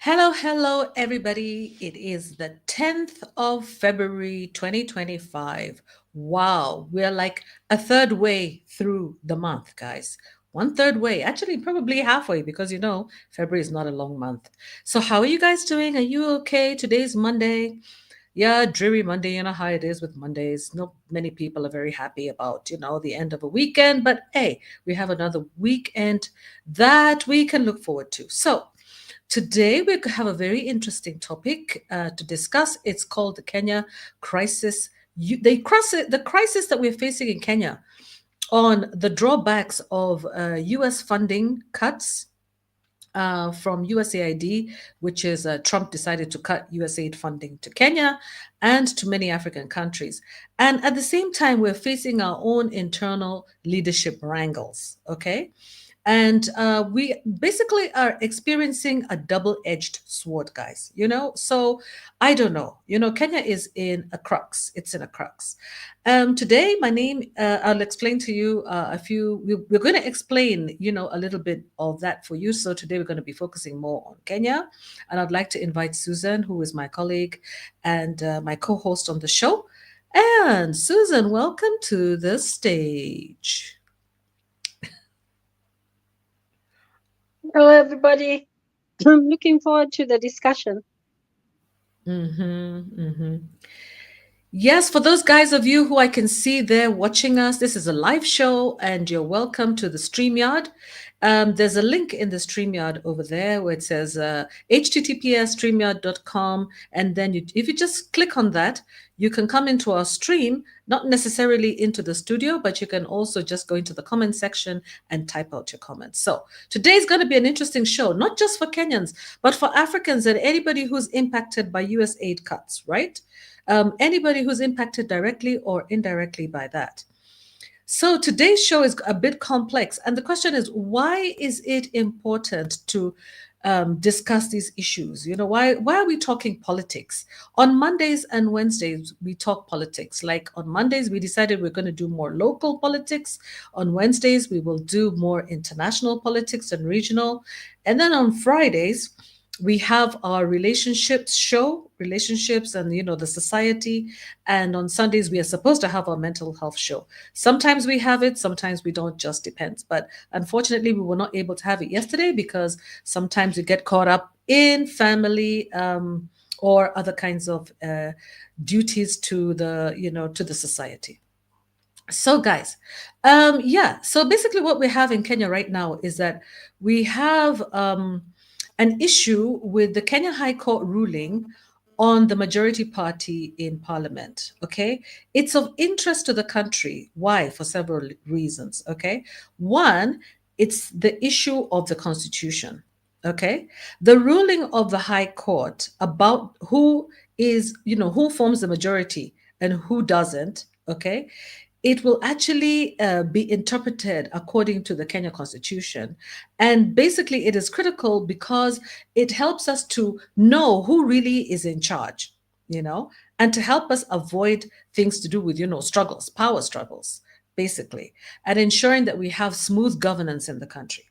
Hello, everybody. It is the 10th of February 2025. Wow, we're like a third way through the month, guys. One third way, actually, probably halfway because February is not a long month. So, how are you guys doing? Are you okay? Today's Monday. Yeah, dreary Monday. You know how it is with Mondays. Not many people are very happy about, the end of a weekend, but hey, we have another weekend that we can look forward to. So, today we have a very interesting topic to discuss. It's called the Kenya crisis. The crisis that we're facing in Kenya on the drawbacks of U.S. funding cuts from USAID, which is Trump decided to cut USAID funding to Kenya and to many African countries. And at the same time, we're facing our own internal leadership wrangles. Okay. And we basically are experiencing a double-edged sword, guys. So I don't know. Kenya is in a crux. It's in a crux. Today, I'll explain to you we're going to explain, a little bit of that for you. So today we're going to be focusing more on Kenya. And I'd like to invite Susan, who is my colleague and my co-host on the show. And Susan, welcome to the stage. Hello, everybody. I'm looking forward to the discussion. Mm-hmm, mm-hmm. Yes, for those guys of you who I can see there watching us, this is a live show and you're welcome to the StreamYard. There's a link in the StreamYard over there where it says https streamyard.com. And then if you just click on that, you can come into our stream, not necessarily into the studio, but you can also just go into the comment section and type out your comments. So today's going to be an interesting show, not just for Kenyans, but for Africans and anybody who's impacted by US aid cuts, right? Anybody who's impacted directly or indirectly by that. So today's show is a bit complex. And the question is, why is it important to discuss these issues? Why are we talking politics? On Mondays and Wednesdays, we talk politics. Like on Mondays, we decided we're going to do more local politics. On Wednesdays, we will do more international politics and regional. And then on Fridays, we have our relationships and the society, and on Sundays we are supposed to have our mental health show. Sometimes we have it, sometimes we don't, just depends. But unfortunately we were not able to have it yesterday because sometimes we get caught up in family or other kinds of duties to the society. So guys, so basically what we have in Kenya right now is that we have an issue with the Kenya High Court ruling on the majority party in parliament. Okay. It's of interest to the country. Why? For several reasons. Okay. One, it's the issue of the constitution. Okay. The ruling of the High Court about who forms the majority and who doesn't. Okay, it will actually be interpreted according to the Kenya Constitution. And basically, it is critical because it helps us to know who really is in charge, and to help us avoid things to do with, struggles, power struggles, basically, and ensuring that we have smooth governance in the country.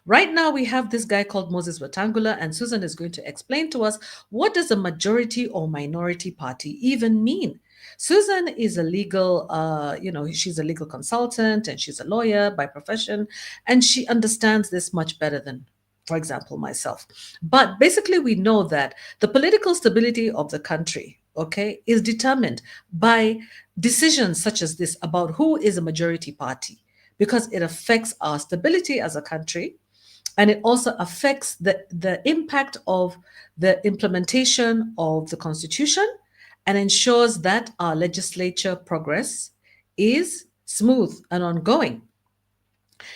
Right now, we have this guy called Moses Wetangula, and Susan is going to explain to us what does a majority or minority party even mean. Susan is a legal, she's a legal consultant and she's a lawyer by profession, and she understands this much better than, for example, myself. But basically, we know that the political stability of the country, okay, is determined by decisions such as this about who is a majority party, because it affects our stability as a country, and it also affects the impact of the implementation of the Constitution and ensures that our legislature progress is smooth and ongoing.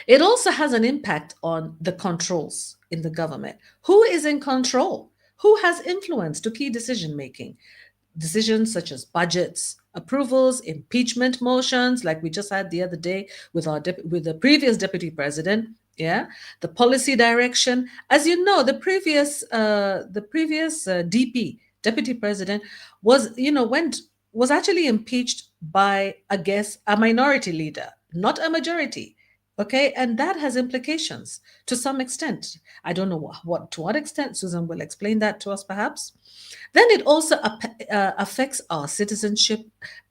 It also has an impact on the controls in the government. Who is in control? Who has influence to key decision making? Decisions such as budgets, approvals, impeachment motions, like we just had the other day with with the previous deputy president. Yeah, the policy direction. As you know, the previous DP, deputy president, was actually impeached by, I guess, a minority leader, not a majority. Okay, and that has implications to some extent. I don't know what to what extent. Susan will explain that to us perhaps. Then it also affects our citizenship,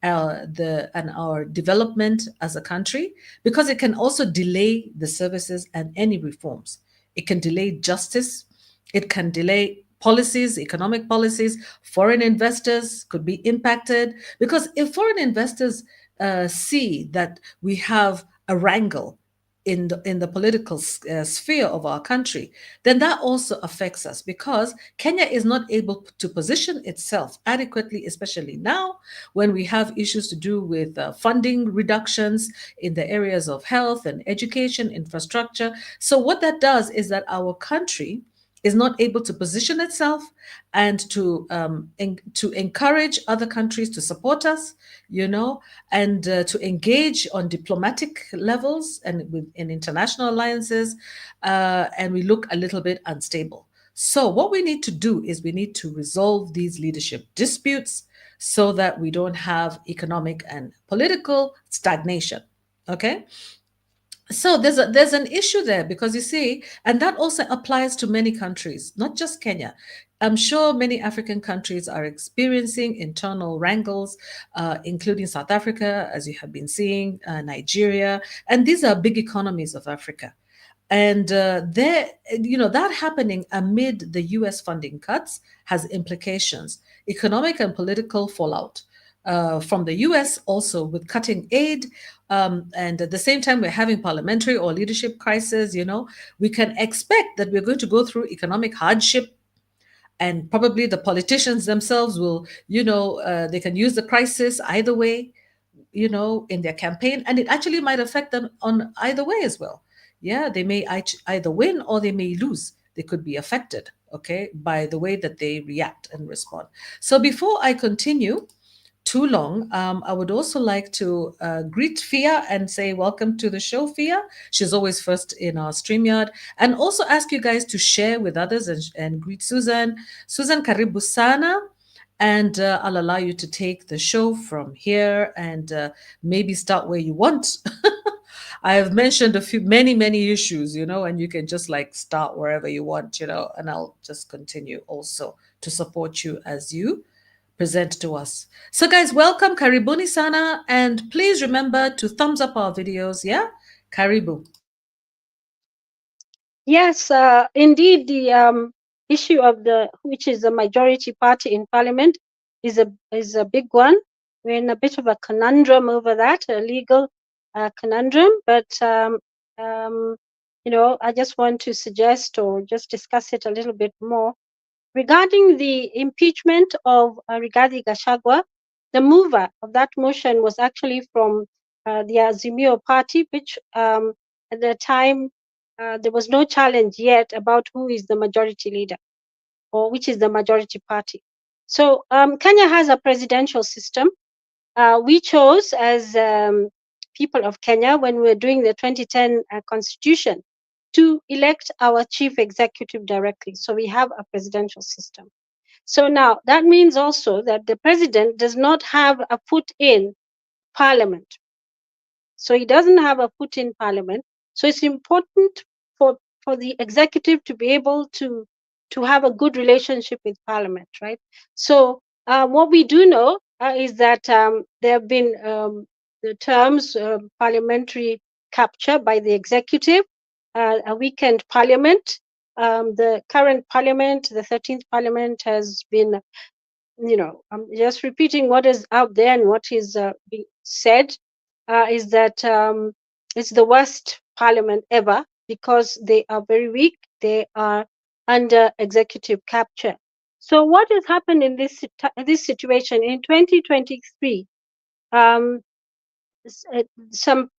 and our development as a country, because it can also delay the services and any reforms. It can delay justice. It can delay policies, economic policies. Foreign investors could be impacted, because if foreign investors see that we have a wrangle in the political sphere of our country, then that also affects us, because Kenya is not able to position itself adequately, especially now when we have issues to do with funding reductions in the areas of health and education, infrastructure. So what that does is that our country is not able to position itself and to encourage other countries to support us, and to engage on diplomatic levels and in international alliances, and we look a little bit unstable. So what we need to do is we need to resolve these leadership disputes so that we don't have economic and political stagnation. Okay, so there's an issue there, because you see, and that also applies to many countries, not just Kenya. I'm sure many African countries are experiencing internal wrangles, including South Africa, as you have been seeing, Nigeria, and these are big economies of Africa. And that happening amid the US funding cuts has implications, economic and political fallout. From the US also with cutting aid, and at the same time we're having parliamentary or leadership crisis. We can expect that we're going to go through economic hardship, and probably the politicians themselves will, they can use the crisis either way, in their campaign, and it actually might affect them on either way as well. Yeah, they may either win or they may lose. They could be affected, okay, by the way that they react and respond. So before I continue too long, I would also like to greet Fia and say welcome to the show, Fia. She's always first in our StreamYard. And also ask you guys to share with others, and greet Susan. Susan, karibu sana. And I'll allow you to take the show from here, and maybe start where you want. I have mentioned many issues, and you can just like start wherever you want, and I'll just continue also to support you as you present to us. So, guys, welcome, karibuni sana, and please remember to thumbs up our videos. Yeah, karibu. Yes, indeed, the issue of which is the majority party in parliament is a big one. We're in a bit of a conundrum over that, a legal conundrum. But I just want to suggest or just discuss it a little bit more regarding the impeachment of Rigathi Gachagua. The mover of that motion was actually from the Azimio party, which at the time there was no challenge yet about who is the majority leader or which is the majority party. So Kenya has a presidential system. We chose as people of Kenya, when we were doing the 2010 constitution, to elect our chief executive directly. So we have a presidential system. So now that means also that the president does not have a foot in parliament. So he doesn't have a foot in parliament. So it's important for the executive to be able to have a good relationship with parliament, right? So what we do know is that there have been the terms parliamentary capture by the executive, a weekend parliament. The current parliament, the 13th parliament, has been, I'm just repeating what is out there and what is being said, is that it's the worst parliament ever because they are very weak. They are under executive capture. So what has happened in this situation in 2023? Um, some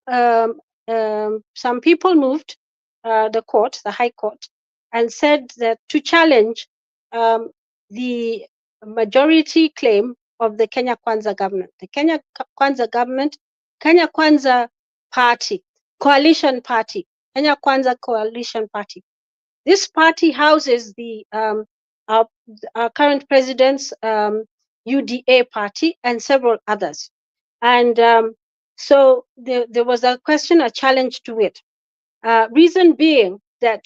people moved the High Court, and said that to challenge the majority claim of the Kenya Kwanza government. The Kenya Kwanza government, Kenya Kwanza party, coalition party, Kenya Kwanza coalition party. This party houses our current president's UDA party and several others. And so there was a challenge to it. Reason being that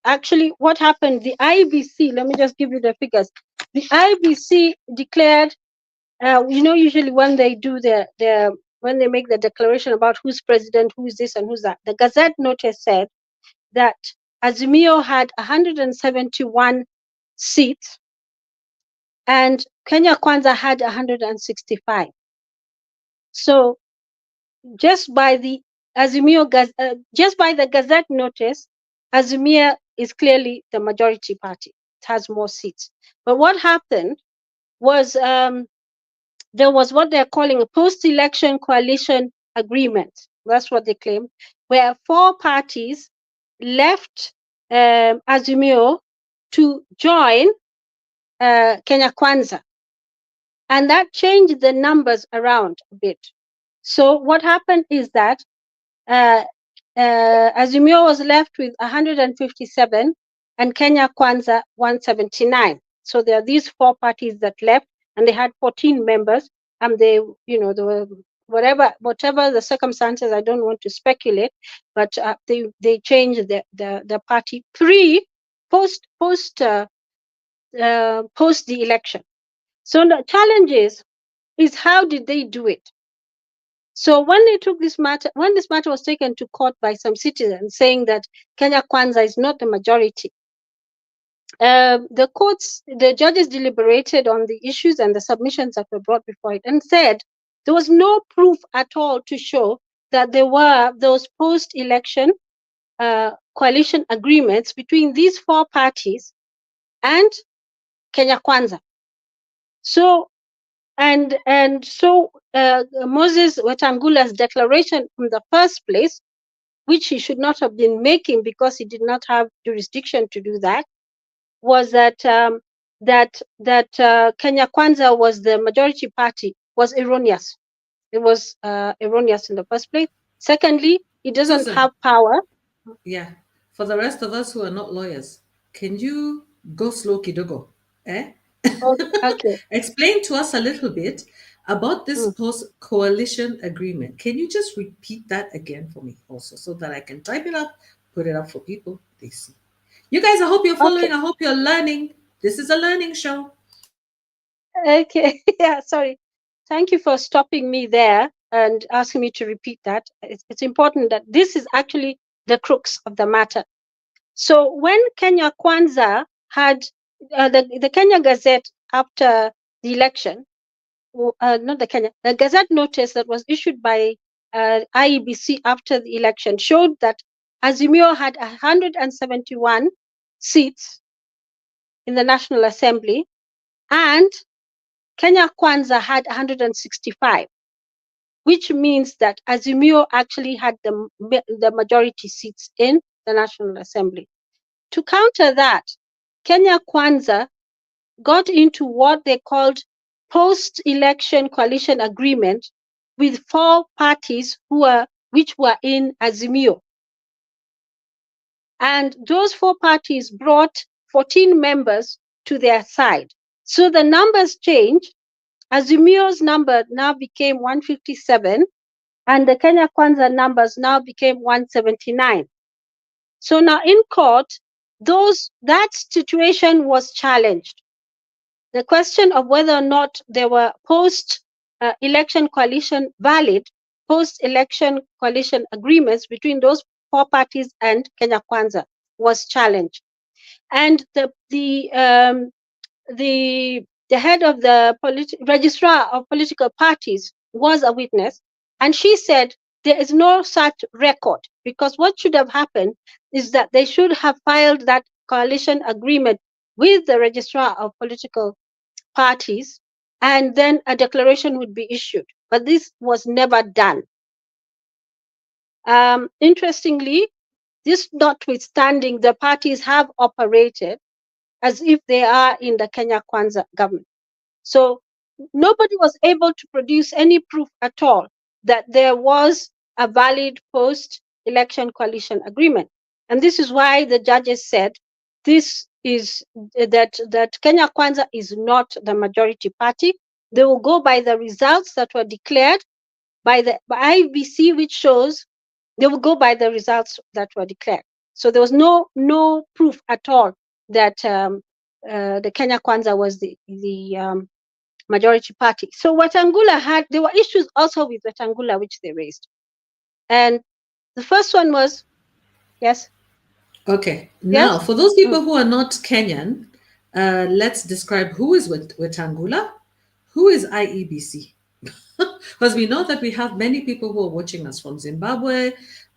actually what happened, the IBC, let me just give you the figures. The IBC declared, usually when they do when they make the declaration about who's president, who's this and who's that, the Gazette notice said that Azimio had 171 seats and Kenya Kwanza had 165. So just by the just by the Gazette notice, Azimio is clearly the majority party. It has more seats. But what happened was there was what they're calling a post-election coalition agreement. That's what they claim, where 4 parties left Azimio to join Kenya Kwanza. And that changed the numbers around a bit. So what happened is that Azimio was left with 157 and Kenya Kwanza 179. So there are these 4 parties that left, and they had 14 members, and they were whatever the circumstances. I don't want to speculate, but they changed the party post the election. So the challenge is how did they do it? So when they took this matter, when this matter was taken to court by some citizens saying that Kenya Kwanza is not the majority, the judges deliberated on the issues and the submissions that were brought before it and said there was no proof at all to show that there were those post-election coalition agreements between these 4 parties and Kenya Kwanza. So Moses Wetangula's declaration in the first place, which he should not have been making because he did not have jurisdiction to do that, was that Kenya Kwanza was the majority party, was erroneous. It was erroneous in the first place. Secondly, it doesn't Susan, have power. yeah. For the rest of us who are not lawyers, can you go slow kidogo? Eh? Okay. Explain to us a little bit about this Mm. post coalition agreement. Can you just repeat that again for me also so that I can type it up, put it up for people? They see. You guys, I hope you're Okay. following. I hope you're learning. This is a learning show. Okay. Yeah. Sorry. Thank you for stopping me there and asking me to repeat that. It's important that this is actually the crux of the matter. So when Kenya Kwanza had the Kenya Gazette after the election, not the Gazette notice that was issued by IEBC after the election showed that Azimio had 171 seats in the National Assembly and Kenya Kwanza had 165, which means that Azimio actually had the majority seats in the National Assembly. To counter that, Kenya Kwanza got into what they called post-election coalition agreement with 4 parties which were in Azimio. And those 4 parties brought 14 members to their side. So the numbers changed. Azimio's number now became 157 and the Kenya Kwanza numbers now became 179. So now in court, that situation was challenged. The question of whether or not there were post-election coalition valid, post-election coalition agreements between those 4 parties and Kenya Kwanza was challenged. And the head of the registrar of political parties was a witness, and she said there is no such record, because what should have happened is that they should have filed that coalition agreement with the registrar of political parties, and then a declaration would be issued. But this was never done. Interestingly, this notwithstanding, the parties have operated as if they are in the Kenya Kwanza government. So nobody was able to produce any proof at all that there was a valid post-election coalition agreement. And this is why the judges said that Kenya Kwanza is not the majority party. They will go by the results that were declared by IBC, which shows They will go by the results that were declared. So there was no proof at all that the Kenya Kwanza was the majority party. So Wetangula there were issues also with Wetangula which they raised. And the first one was, yes, Okay, now yes, for those people who are not Kenyan, let's describe who is Wetangula, who is IEBC. Because we know that we have many people who are watching us from Zimbabwe.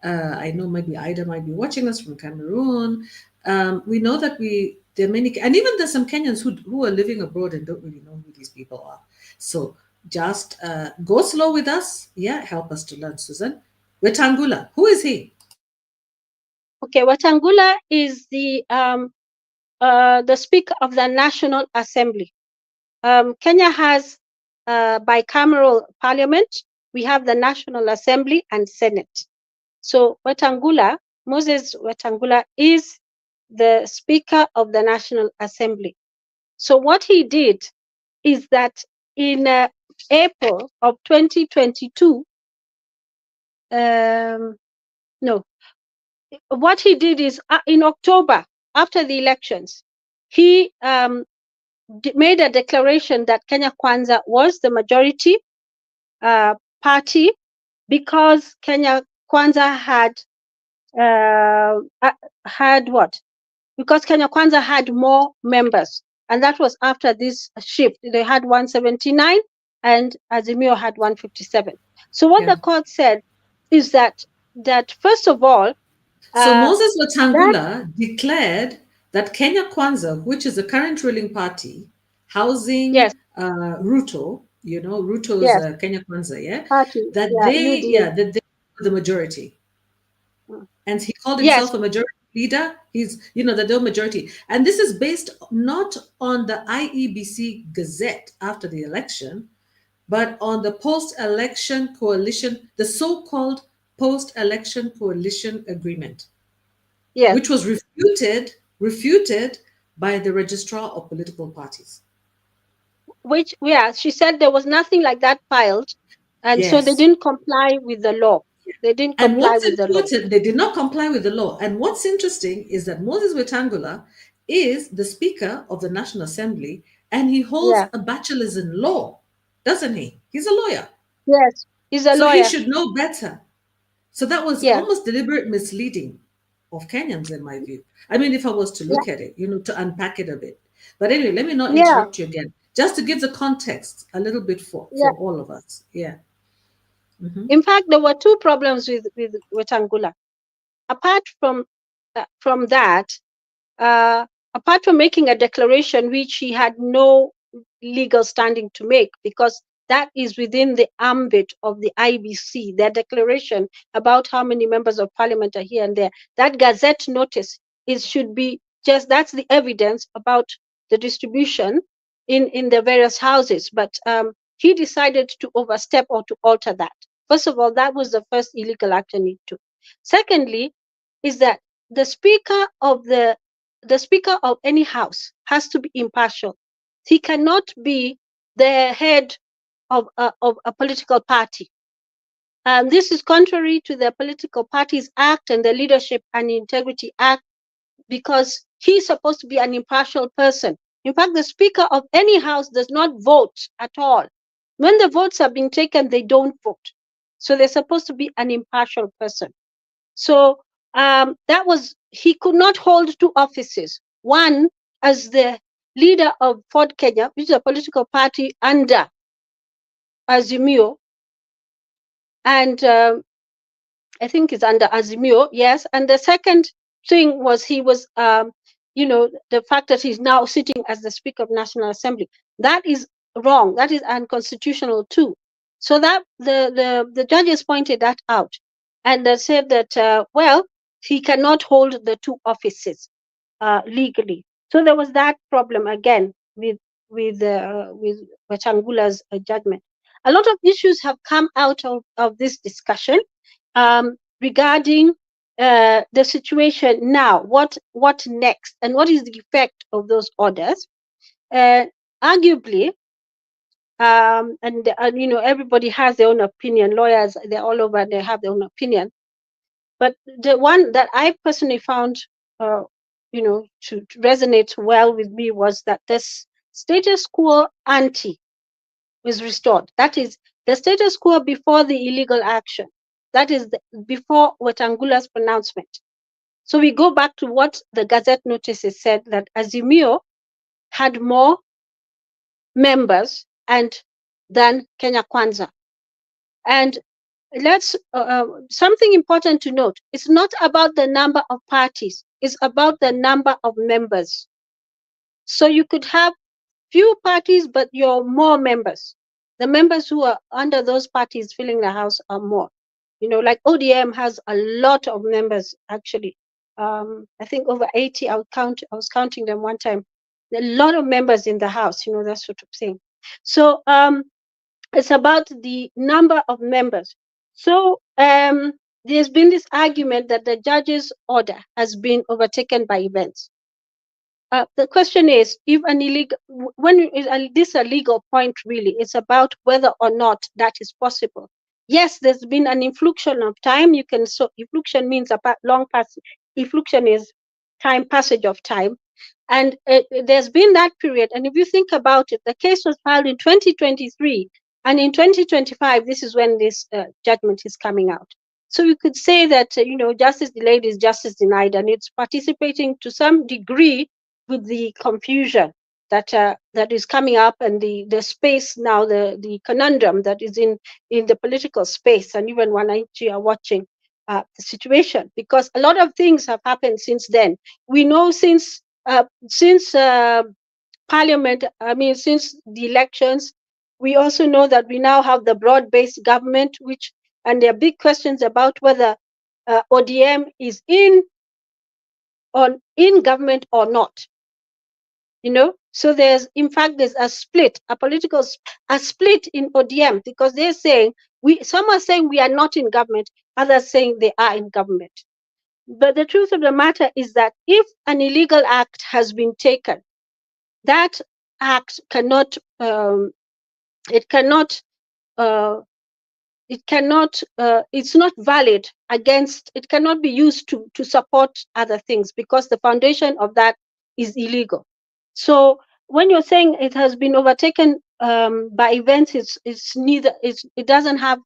I know maybe Ida might be watching us from Cameroon. We know that there are many, and even there's some Kenyans who are living abroad and don't really know who these people are. So just go slow with us. Yeah, help us to learn, Susan. Wetangula, who is he? Okay, Wetangula is the Speaker of the National Assembly. Kenya has bicameral parliament. We have the National Assembly and Senate. So Moses Wetangula is the Speaker of the National Assembly. So what he did is that in April of 2022, no, what he did is in October, after the elections, he made a declaration that Kenya Kwanza was the majority party because Kenya Kwanza had what? Because Kenya Kwanza had more members, and that was after this shift. They had 179 and Azimio had 157. So what Yeah. the court said is that first of all, So uh, Moses that Wetangula declared that Kenya Kwanza, which is the current ruling party, housing yes, Ruto, Ruto's yes, Kenya Kwanza, yeah, party, that yeah, UDA. that they were the majority, Mm. and he called Yes, himself a majority leader. He's, that they're majority, and this is based not on the IEBC Gazette after the election, but on the post-election coalition, the so-called post-election coalition agreement, yes. which was refuted by the registrar of political parties. Which, yeah, she said there was nothing like that filed, and so they Yes. didn't comply with the law. They didn't And comply what's with the law. important, they did not comply with the law. And what's interesting is that Moses Wetangula is the Speaker of the National Assembly and he holds Yeah, a bachelor's in law, doesn't he? He's a lawyer. yes, he's a So he lawyer. should know better. So that was Yeah, almost deliberate misleading of Kenyans, in my view. I mean, if I was to yeah, look at it, to unpack it a bit. But anyway, let me not yeah, interrupt you again. Just to give the context a little bit yeah. for all of us. Yeah. Hmm. In fact, there were two problems with Wetangula. Apart from that, uh, apart from making a declaration which he had no legal standing to make, because that is within the ambit of the IBC, their declaration about how many members of parliament are here and there. That gazette notice should be just, that's the evidence about the distribution in the various houses. But he decided to overstep or to alter that. First of all, that was the first illegal action he took. Secondly, is that the speaker of any house has to be impartial. He cannot be the head of a political party. This is contrary to the Political Parties Act and the Leadership and Integrity Act, because he's supposed to be an impartial person. In fact, the speaker of any house does not vote at all. When the votes are being taken, they don't vote. So they're supposed to be an impartial person. So he could not hold two offices. One as the leader of Ford Kenya, which is a political party under Azimio, and I think it's under Azimio, yes. And the second thing was he was, the fact that he's now sitting as the Speaker of National Assembly. That is wrong. That is unconstitutional too. So that the judges pointed that out, and they said that he cannot hold the two offices legally. So there was that problem again with Wetangula's judgment. A lot of issues have come out of this discussion regarding the situation now. What next, and what is the effect of those orders? Arguably, and everybody has their own opinion. Lawyers, they're all over, they have their own opinion. But the one that I personally found, to resonate well with me was that this status quo ante was restored. That is the status quo before the illegal action. That is before Wetangula's pronouncement. So we go back to what the Gazette notices said, that Azimio had more members than Kenya Kwanza. And let's something important to note: it's not about the number of parties; it's about the number of members. So you could have few parties, but you're more members. The members who are under those parties filling the house are more. Like ODM has a lot of members actually. I think over 80. I was counting them one time. A lot of members in the house. That sort of thing. So it's about the number of members. So there's been this argument that the judge's order has been overtaken by events. The question is, if an illegal, this is a legal point really, it's about whether or not that is possible. Yes, there's been an influction of time. Influction means a long passage. Influction is passage of time. And there's been that period. And if you think about it, the case was filed in 2023. And in 2025, this is when this judgment is coming out. So we could say that, justice delayed is justice denied. And it's participating to some degree with the confusion that is coming up, and the space now, the conundrum that is in the political space, and even when I are watching the situation, because a lot of things have happened since then. We know since Parliament, since the elections, we also know that we now have the broad-based government, and there are big questions about whether ODM is in government or not. So there's a split, a split in ODM, because they're saying some are saying we are not in government, others saying they are in government. But the truth of the matter is that if an illegal act has been taken, that act cannot it's not valid against, it cannot be used to support other things, because the foundation of that is illegal. So when you're saying it has been overtaken by events, it doesn't have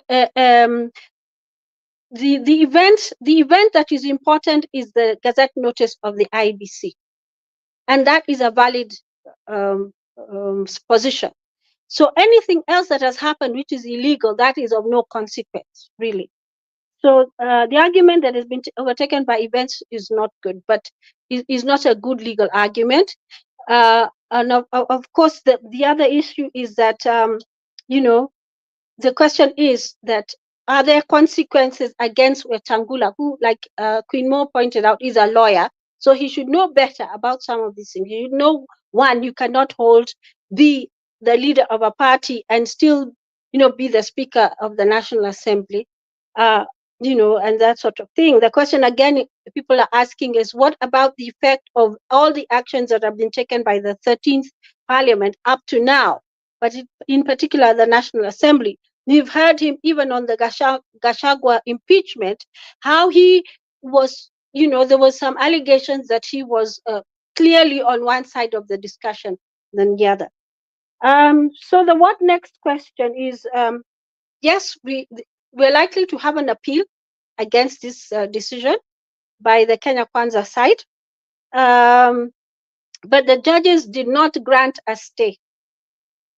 the event that is important is the Gazette notice of the IBC, and that is a valid position. So anything else that has happened which is illegal, that is of no consequence, really. So the argument that has been overtaken by events is not good, but is not a good legal argument. And of course, the other issue is that, the question is that, are there consequences against Wetangula, who, like Queen Mo pointed out, is a lawyer, so he should know better about some of these things. He should know, one, you cannot be the leader of a party and still, be the Speaker of the National Assembly, and that sort of thing. The question again people are asking is, what about the effect of all the actions that have been taken by the 13th Parliament up to now, but in particular the National Assembly? We've heard him even on the Gachagua impeachment, how he was, there was some allegations that he was clearly on one side of the discussion than the other. So the what next question is, yes, we're likely to have an appeal against this decision by the Kenya Kwanza side, but the judges did not grant a stay.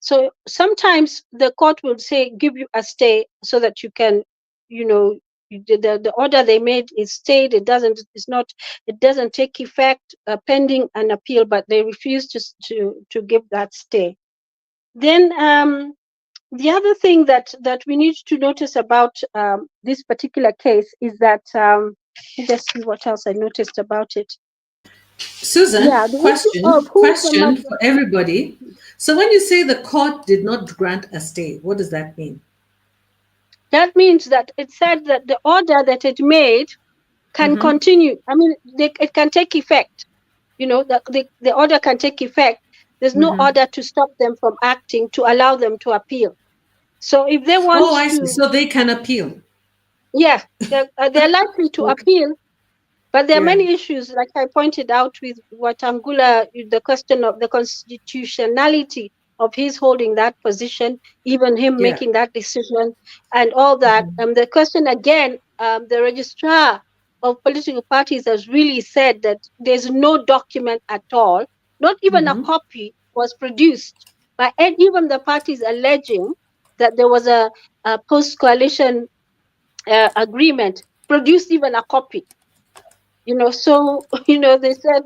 So sometimes the court will say, give you a stay so that you can, the order they made is stayed. It doesn't take effect pending an appeal, but they refuse to give that stay. Then the other thing that we need to notice about this particular case is that, let's see what else I noticed about it. Susan, Yeah, the issue of who question for everybody. So when you say the court did not grant a stay, what does that mean? That means that it said that the order that it made can continue. I mean, it can take effect. The order can take effect. There's no order to stop them from acting, to allow them to appeal. So if they want Oh, I see. to, So they can appeal. Yeah, they're likely to Okay. appeal. But there are Yeah. many issues, like I pointed out with Wetangula, the question of the constitutionality of his holding that position, even him Yeah. making that decision, and all that. Mhm. The question again, the registrar of political parties has really said that there's no document at all, not even a Mhm. copy was produced by even the parties alleging that there was a post-coalition agreement, produced even a copy. So they said,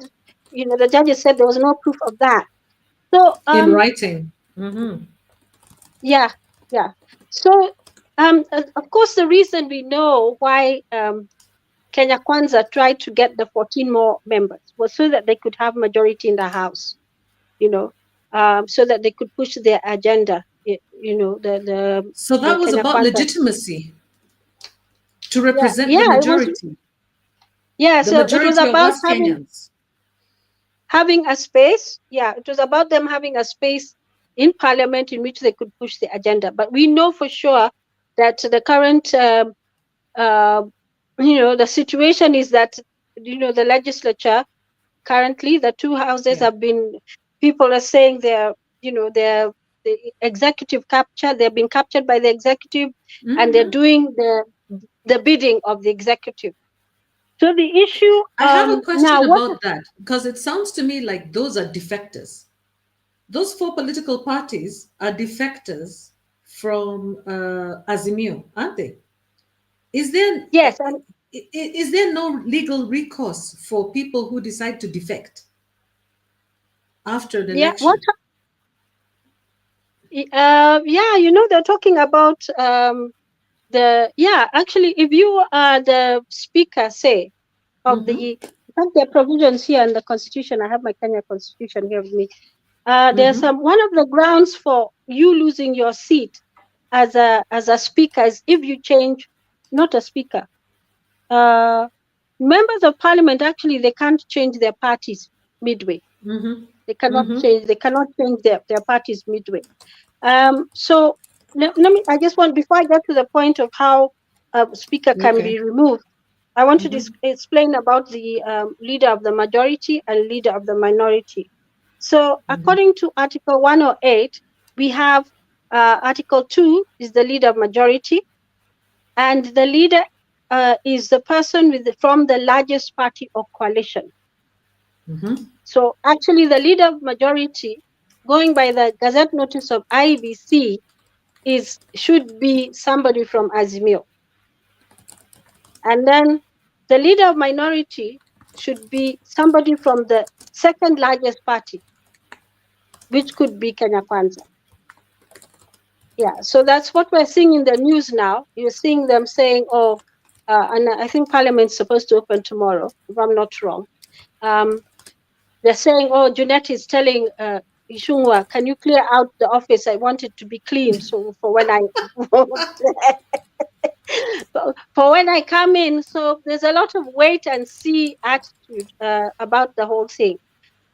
the judges said there was no proof of that. So In writing. Mm-hmm. yeah, yeah. So of course, the reason we know why Kenya Kwanza tried to get the 14 more members was so that they could have majority in the house, so that they could push their agenda. So The that was Kenya about Kwanza. legitimacy to Yeah, represent the yeah, it was. majority, Yeah, the so it was majority of about us having Kenyans. having a space. Yeah, it was about them having a space in parliament in which they could push the agenda. But we know for sure that the current, uh, the situation is that, the legislature currently, the two houses Yeah. have been, people are saying they're the executive capture, they've been captured by the executive, and they're Hmm. doing the bidding of the executive. So the issue I have a now, question what? about that because it sounds to me like those are defectors. Those four political parties are defectors from Azimio, aren't they? Is there Yes, and is there no legal recourse for people who decide to defect after an yeah, what? election? Yeah, they're talking about actually, if you are the speaker, say, of Mm-hmm. the, in fact, there are provisions here in the constitution. I have my Kenya constitution here with me. There's Mm-hmm. one of the grounds for you losing your seat as a speaker is if you change, not a speaker. Uh, Members of parliament, actually, they can't change their parties midway. Mm-hmm. Mm-hmm. They cannot change their parties midway. So let me, I just want, before I get to the point of how a speaker can Okay. be removed, I want to Mm-hmm. explain about the leader of the majority and leader of the minority. So Mm-hmm. according to Article 108, we have Article 2 is the leader of majority, and the leader is the person from the largest party or coalition. Mm-hmm. So actually, the leader of majority, going by the Gazette notice of IBC, should be somebody from Azimio. And then the leader of minority should be somebody from the second largest party, which could be Kenya Kwanza. Yeah, so that's what we're seeing in the news now. You're seeing them saying, oh, and I think Parliament's supposed to open tomorrow, if I'm not wrong. They're saying, oh, Junet is telling Ishungwa, can you clear out the office? I want it to be clean. So for when I for when I come in. So there's a lot of wait and see attitude about the whole thing.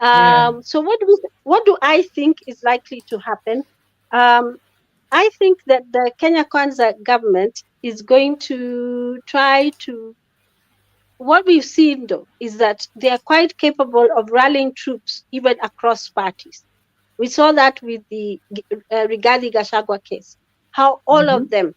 Yeah. So what do I think is likely to happen? Um, I think that the Kenya Kwanza government is going to try to. What we've seen, though, is that they are quite capable of rallying troops even across parties. We saw that with the Rigathi Gachagua case, how all Mm-hmm. of them,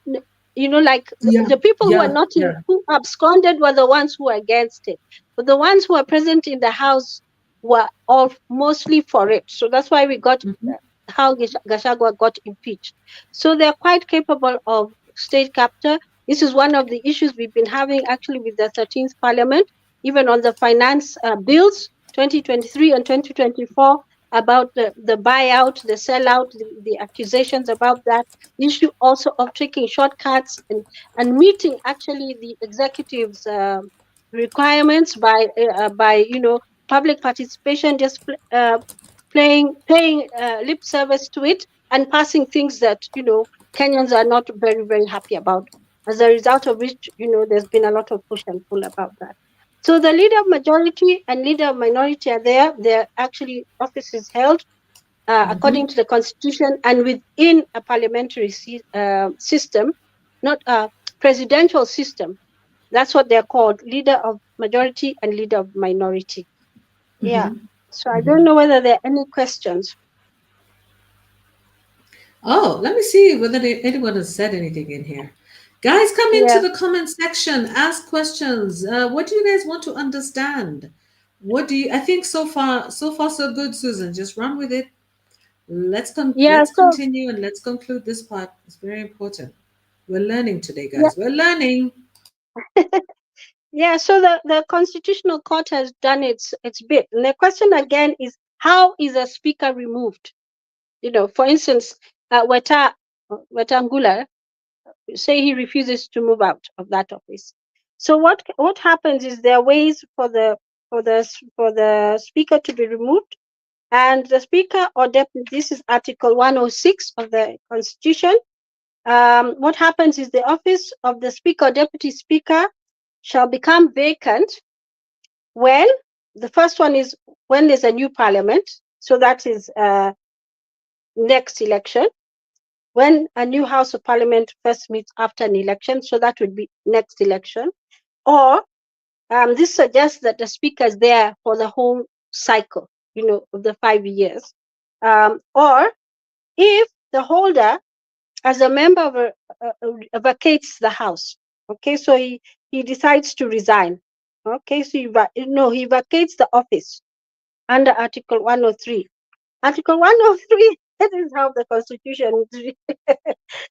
like Yeah. the people who are Yeah. not in, Yeah. who absconded were the ones who were against it. But the ones who are present in the House were all mostly for it. So that's why we got Mm-hmm. how Gachagua got impeached. So they're quite capable of state capture. This is one of the issues we've been having actually with the 13th Parliament, even on the finance bills 2023 and 2024, about the buyout, the sellout, the accusations about that issue also of taking shortcuts and meeting actually the executive's requirements by public participation, just paying lip service to it and passing things that Kenyans are not very very happy about. As a result of which there's been a lot of push and pull about that. So the leader of majority and leader of minority are there. They're actually offices held Mm-hmm. according to the constitution and within a parliamentary system, not presidential system. That's what they're called, leader of majority and leader of minority. Yeah. So I don't know whether there are any questions. Oh, let me see whether anyone has said anything in here. Guys, come into Yeah. the comment section, ask questions. What do you guys want to understand? What do you? I think so far, so good, Susan. Just run with it. Yeah. Let's So continue and let's conclude this part. It's very important. We're learning today, yeah. guys. We're learning. Yeah. So the Constitutional Court has done its bit. And the question again is, how is a speaker removed? For instance, Wetangula, say he refuses to move out of that office. So what happens is there are ways for the speaker to be removed, and the speaker or deputy. This is Article 106 of the Constitution. What happens is the office of the speaker or deputy speaker shall become vacant when the first one is when there's a new parliament. So that is next election, when a new House of Parliament first meets after an election, so that would be next election, or this suggests that the speaker is there for the whole cycle, of the 5 years, or if the holder, as a member of vacates the House. Okay, so he decides to resign. Okay, so he vacates the office under Article 103. Article 103, that is how the Constitution is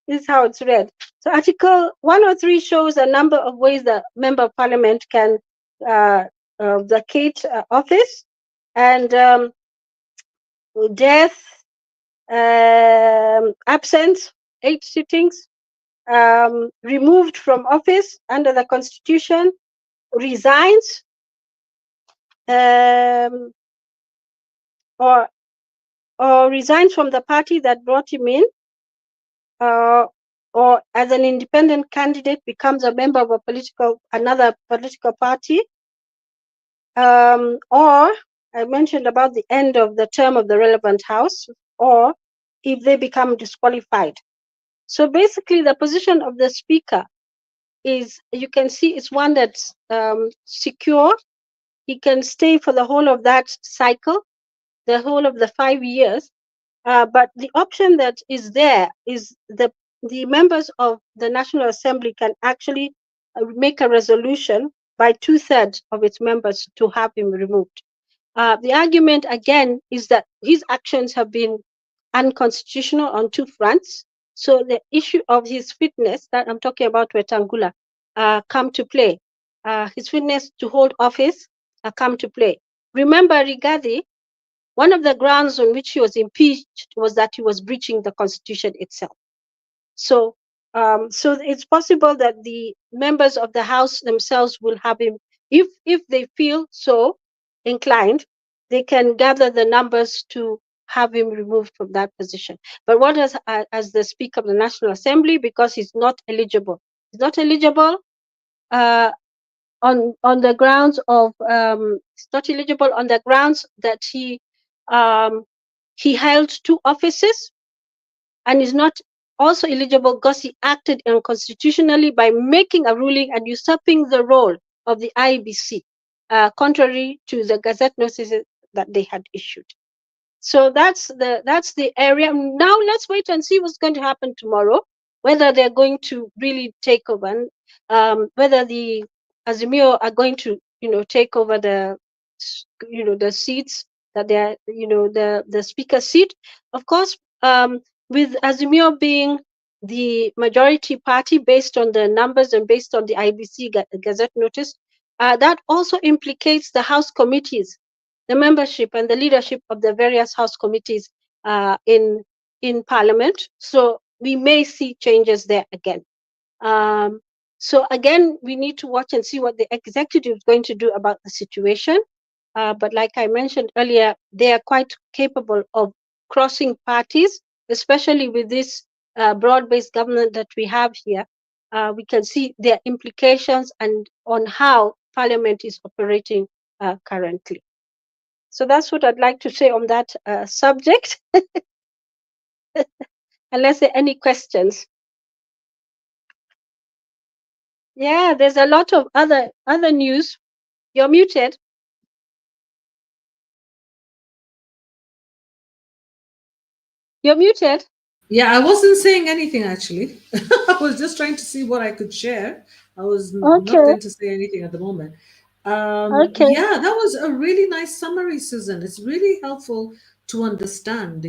this is how it's read. So Article 103 shows a number of ways the Member of Parliament can vacate office, and death, absence, 8 sittings, removed from office under the Constitution, resigns, um, or resigns from the party that brought him in, uh, or as an independent candidate becomes a member of another political party, or I mentioned about the end of the term of the relevant house, or if they become disqualified. So basically, the position of the speaker is, you can see, it's one that's secure. He can stay for the whole of that cycle, the whole of the 5 years. But the option that is there is the members of the National Assembly can actually make a resolution by 2/3 of its members to have him removed. The argument again is that his actions have been unconstitutional on two fronts. So the issue of his fitness, that I'm talking about Wetangula, come to play. His fitness to hold office come to play. Remember, Rigathi, one of the grounds on which he was impeached was that he was breaching the Constitution itself. So, so it's possible that the members of the House themselves will have him, if they feel so inclined, they can gather the numbers to have him removed from that position. But what as the Speaker of the National Assembly, because he's not eligible, uh, on the grounds of he's not eligible on the grounds that he held two offices, and is not also eligible because he acted unconstitutionally by making a ruling and usurping the role of the IEBC, contrary to the Gazette notices that they had issued. So that's the area. Now let's wait and see what's going to happen tomorrow, whether they're going to really take over, and whether the Azimio are going to take over the seats that they're the speaker seat. Of course, with Azimio being the majority party based on the numbers and based on the IBC Gazette notice, that also implicates the House committees, the membership and the leadership of the various House committees in Parliament. So we may see changes there again. So again, we need to watch and see what the executive is going to do about the situation. But like I mentioned earlier, they are quite capable of crossing parties, especially with this broad-based government that we have here. We can see their implications and on how Parliament is operating currently. So that's what I'd like to say on that subject, unless there are any questions. Yeah, there's a lot of other news. You're muted. You're muted. Yeah, I wasn't saying anything actually. I was just trying to see what I could share. I was not Okay. going to say anything at the moment. Okay. Yeah, that was a really nice summary, Susan. It's really helpful to understand,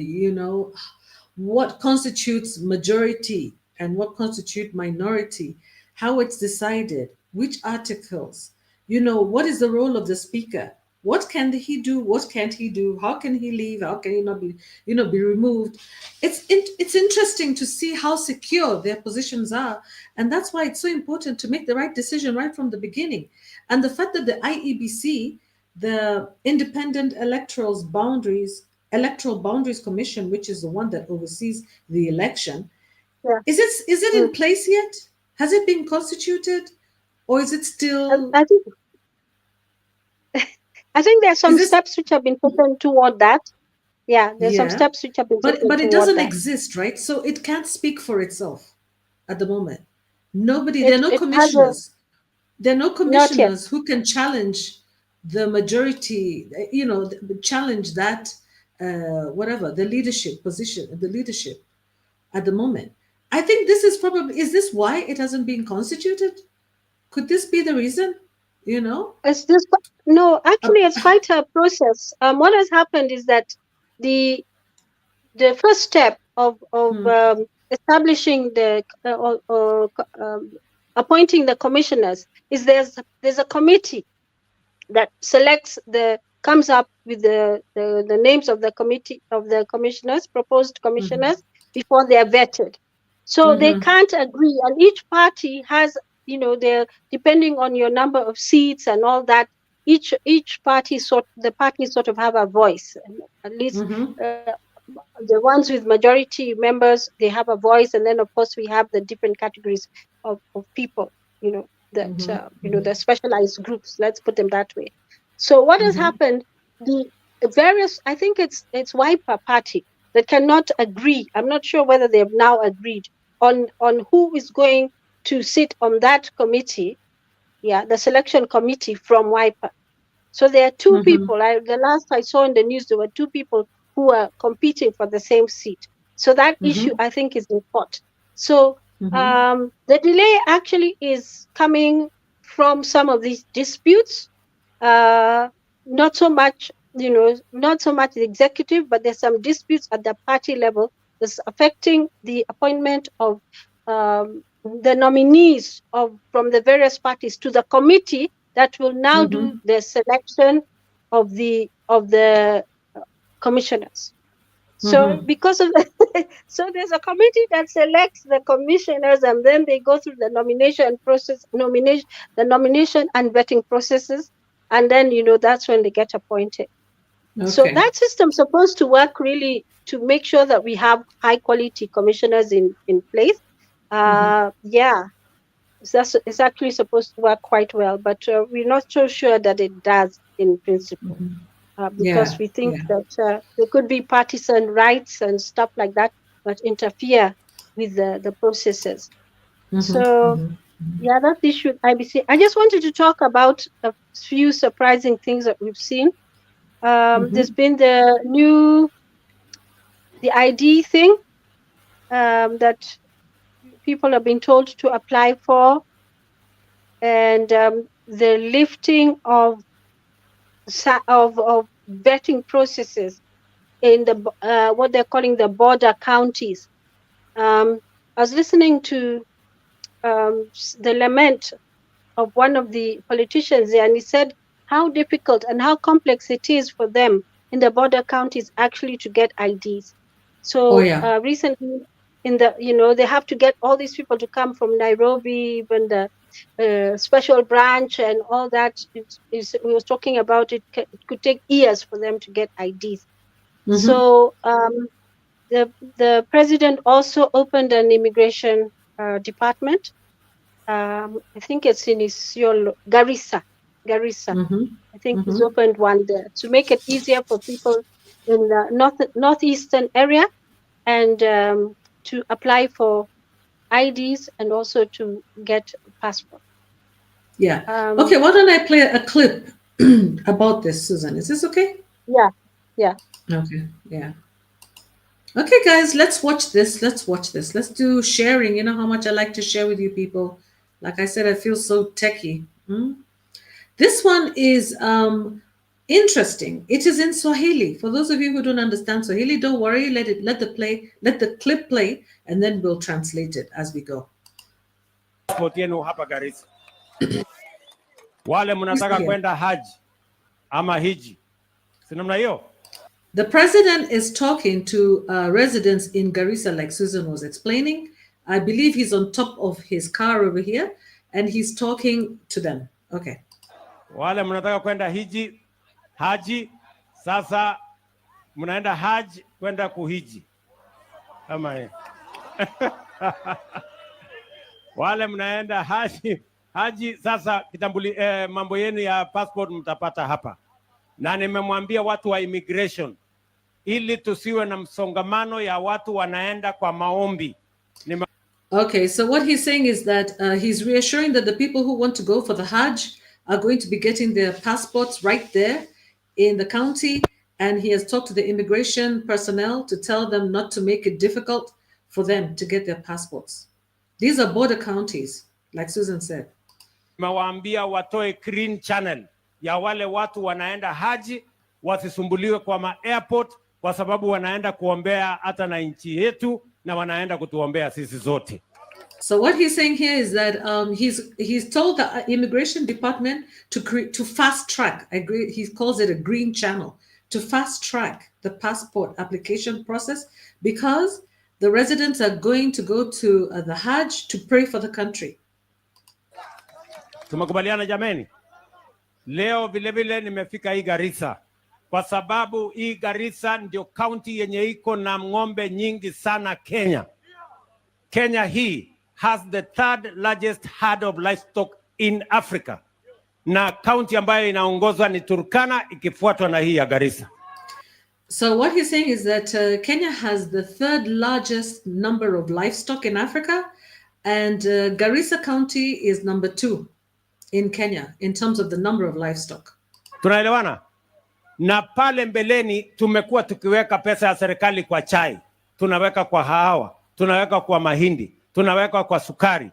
what constitutes majority and what constitute minority, how it's decided, which articles, what is the role of the speaker, what can he do, what can't he do, how can he leave, how can he not be removed. It's interesting to see how secure their positions are, and that's why it's so important to make the right decision right from the beginning. And the fact that the IEBC, the Independent Electoral Boundaries Commission, which is the one that oversees the election, Yeah. is it Mm. in place yet? Has it been constituted, or is it I, still? I think I think there are Is some this? steps which have been taken toward that. Yeah, there's some Yeah, steps which have been but taken but it toward doesn't that. exist, right? So it can't speak for itself at the moment. Nobody. There are It no it has a commissioners. There are no not yet. commissioners who can challenge the majority. Challenge that, whatever the leadership position, the leadership at the moment. I think this is probably, is this why it hasn't been constituted? Could this be the reason? You know? It's this no, Uh, actually it's quite a process. What has happened is that the the first step of hmm, establishing the appointing the commissioners is there's a committee that selects the comes up with the names of the committee of the commissioners, proposed commissioners, before they are vetted. So they can't agree, and each party has, their depending on your number of seats and all that. Each party the parties sort of have a voice, and at least the ones with majority members, they have a voice, and then of course we have the different categories of people, that the specialized groups, let's put them that way. So what has happened, the various, I think it's wiper party that cannot agree. I'm not sure whether they have now agreed on who is going to sit on that committee, yeah, the selection committee from wiper. So there are two people. The last I saw in the news, there were two people who are competing for the same seat. So that issue, I think, is in court. So the delay actually is coming from some of these disputes. Uh, Not so much, not so much the executive, but there's some disputes at the party level that's affecting the appointment of the nominees from the various parties to the committee that will now do the selection of the commissioners. So because of so there's a committee that selects the commissioners, and then they go through the nomination and vetting processes, and then that's when they get appointed. So okay. that system's supposed to work really to make sure that we have high quality commissioners in place. Yeah, it's actually supposed to work quite well, but we're not so sure that it does in principle, because Yeah. we think Yeah. that there could be partisan rights and stuff like that that interfere with the processes. So, yeah, that's the issue with IBC. I just wanted to talk about a few surprising things that we've seen. There's been the ID thing, that people have been told to apply for, and the lifting of vetting processes in what they're calling the border counties. I was listening to the lament of one of the politicians there, and he said how difficult and how complex it is for them in the border counties actually to get IDs. Oh So yeah. recently, they have to get all these people to come from Nairobi, even the special branch and all that. We was talking about it could take years for them to get IDs. So the president also opened an immigration department. I think it's in Isiolo, Garissa. Garissa. I think he's opened one there to make it easier for people in the northeastern area, and to apply for IDs and also to get passport. Yeah. Okay, why don't I play a clip about this, Susan? Is this okay? Yeah, yeah. Okay, yeah. Okay, guys, let's watch this. Let's watch this. Let's do sharing. You know how much I like to share with you people. Like I said, I feel so techie. This one is interesting. It is in Swahili. For those of you who don't understand Swahili, don't worry. Let the clip play, and then we'll translate it as we go. Hapa Garissa. Wale mnataka kwenda haji ama hiji. Si namna hiyo? The president is talking to residents in Garissa, like Susan was explaining. I believe he's on top of his car over here, and he's talking to them. Okay. Wale mnataka kwenda haji, sasa mnaenda haji kwenda kuhiji. Kama hiyo. Wale mnaenda haji sasa mambo yenu ya passport mtapata hapa. Na nimemwambia watu wa immigration ili tusiwe na msongamano ya watu wanaenda kwa maombi. Okay, so what he's saying is that he's reassuring that the people who want to go for the Hajj are going to be getting their passports right there in the county, and he has talked to the immigration personnel to tell them not to make it difficult for them to get their passports. These are border counties, like Susan said. Nimewaambia watoe green channel ya wale watu wanaenda haji, wasisumbuliwe kwa airport kwa sababu wanaenda kuombea hata na nchi yetu na wanaenda kutuombea sisi zote. So what he's saying here is that he's told the immigration department to fast track. I agree. He calls it a green channel, to fast track the passport application process because the residents are going to go to the Hajj to pray for the country. Tumekubaliana jameni? Leo vile nimefika hii Garissa kwa sababu hii Garissa ndio county yenye iko na ng'ombe nyingi sana Kenya. Kenya hii has the third largest herd of livestock in Africa. Na county ambayo inaongozwa ni Turkana ikifuatwa na hii ya Garissa. So what he's saying is that Kenya has the third largest number of livestock in Africa, and Garissa County is number 2 in Kenya in terms of the number of livestock. Tunaelewana? Na pale mbeleni tumekuwa tukiweka pesa ya serikali kwa chai, tunaweka kwa hawa, tunaweka kwa mahindi, tunaweka kwa sukari.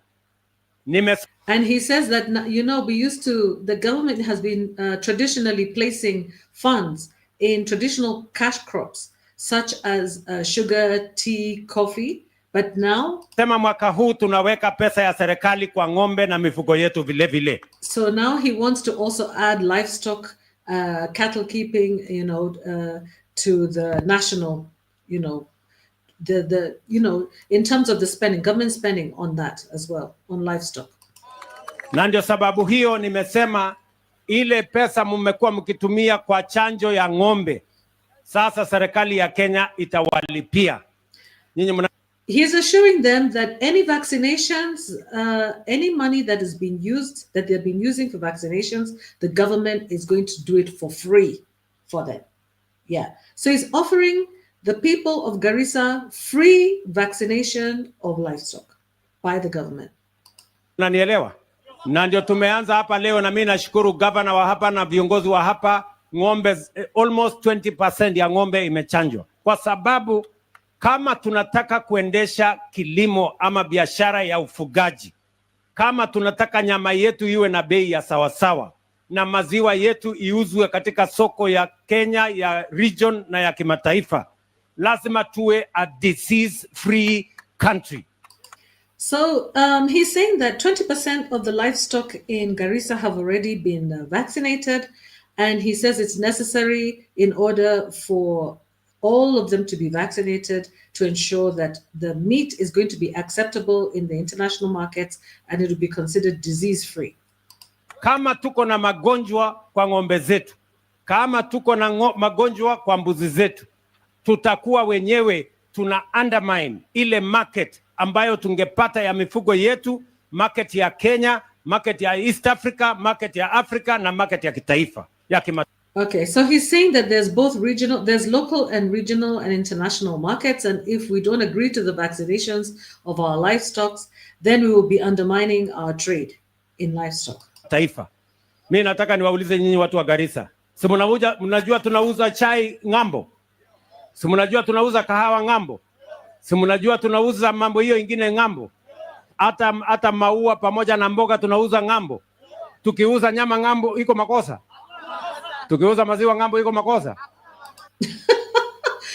And he says that, you know, the government has been traditionally placing funds in traditional cash crops such as sugar, tea, coffee, but now sema mwaka huu tunaweka pesa ya serikali kwa ng'ombe na mifugo yetu vile vile. So now he wants to also add livestock, cattle keeping, you know, to the national, you know, in terms of the spending, government spending on that as well, on livestock. Na ndio sababu hiyo nimesema ile pesa mmekuwa mkitumia kwa chanjo ya ng'ombe, sasa serikali ya Kenya itawalipia. He's assuring them that any vaccinations, any money that is being used, that they've been using for vaccinations, the government is going to do it for free for them. Yeah. So he's offering the people of Garissa free vaccination of livestock by the government. Unanielewa? Na ndio tumeanza hapa leo, na mimi nashukuru governor wa hapa na viongozi wa hapa. Ng'ombe almost 20% ya ng'ombe imechanjwa, kwa sababu kama tunataka kuendesha kilimo ama biashara ya ufugaji, kama tunataka nyama yetu iwe na bei ya sawasawa na maziwa yetu iuzwe katika soko ya Kenya, ya region na ya kimataifa, lazima tuwe a disease free country. So he's saying that 20% of the livestock in Garissa have already been vaccinated, and he says it's necessary in order for all of them to be vaccinated to ensure that the meat is going to be acceptable in the international markets and it will be considered disease-free. Kama tuko na magonjwa kwa ng'ombe zetu, kama tuko na magonjwa kwa mbuzi zetu, tutakuwa wenyewe tuna undermine ile market ambayo tungepata ya mifugo yetu, market ya Kenya, market ya East Africa, market ya Africa na market ya kitaifa ya kimataifa. Okay, so he's saying that there's local and regional and international markets, and if we don't agree to the vaccinations of our livestock, then we will be undermining our trade in livestock. taifa. Mimi nataka niwaulize nyinyi watu wa Garissa. Si mnajua tunauza chai ng'ambo? Si mnajua tunauza kahawa ng'ambo? Si mnajua tunauza mambo hiyo ingine ng'ambo? Hata maua pamoja na mboga tunauza ng'ambo. Tukiuza nyama ng'ambo iko makosa? Tukiuza maziwa ng'ambo iko makosa?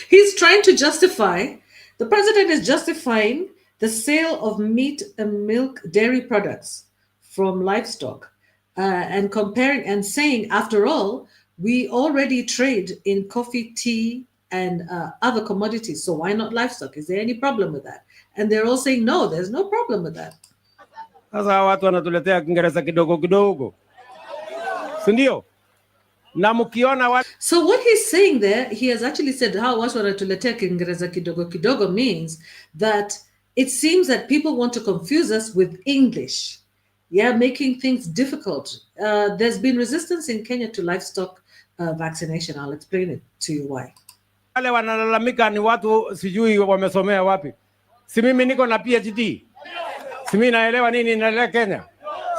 He's trying to justify, the president is justifying the sale of meat and milk dairy products from livestock and comparing and saying, after all, we already trade in coffee, tea, and other commodities. So why not livestock? Is there any problem with that? And they're all saying, no, there's no problem with that. Sasa watu wanatuletea Kiingereza kidogo kidogo. Si ndio? Na mkiona So what he's saying there, he has actually said how watu wanatuletea Kiingereza kidogo kidogo means that it seems that people want to confuse us with English. Yeah, making things difficult. There's been resistance in Kenya to livestock vaccination. I'll explain it to you why. Wale wanalalamika ni watu sijui wamesomea wapi. Si mimi niko na PhD. Si mimi naelewa nini inaendelea Kenya.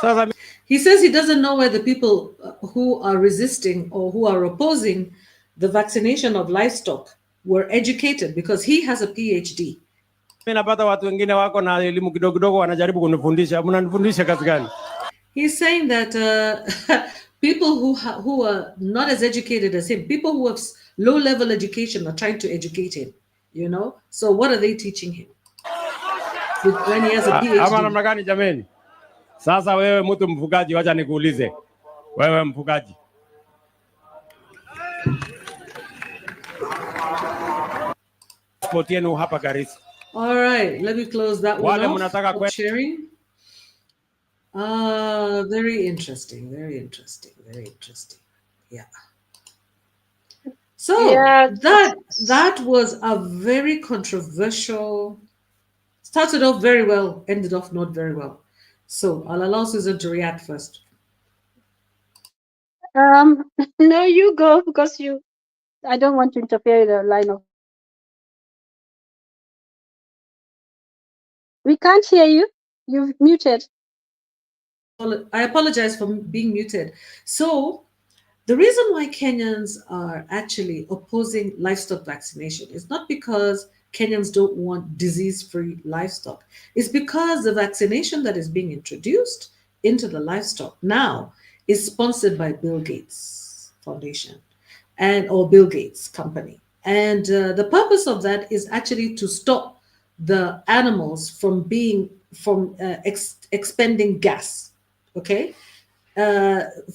Sasa he says he doesn't know where the people who are resisting or who are opposing the vaccination of livestock were educated because he has a PhD. Mimi napata watu wengine wako na elimu kidogo kidogo wanajaribu kunifundisha. Mnanifundisha kazi gani? He's saying that people who are not as educated as him, people who have low level education are trying to educate him, you know? So what are they teaching him? When he has a PhD. Ama namna gani jameni? Sasa wewe mtu mfugaji, wacha nikuulize. Wewe mfugaji. Sportienu hapa Garissa. All right, let me close that one off. Sharing. Very interesting, very interesting, very interesting. Yeah. So yeah, that was a very controversial, started off very well, ended off not very well. So I'll allow Susan to react first. No, you go because I don't want to interfere in the line of. We can't hear you. You've muted. I apologize for being muted. So the reason why Kenyans are actually opposing livestock vaccination is not because Kenyans don't want disease-free livestock. It's because the vaccination that is being introduced into the livestock now is sponsored by Bill Gates Foundation or Bill Gates Company. And the purpose of that is actually to stop the animals from expending gas, okay,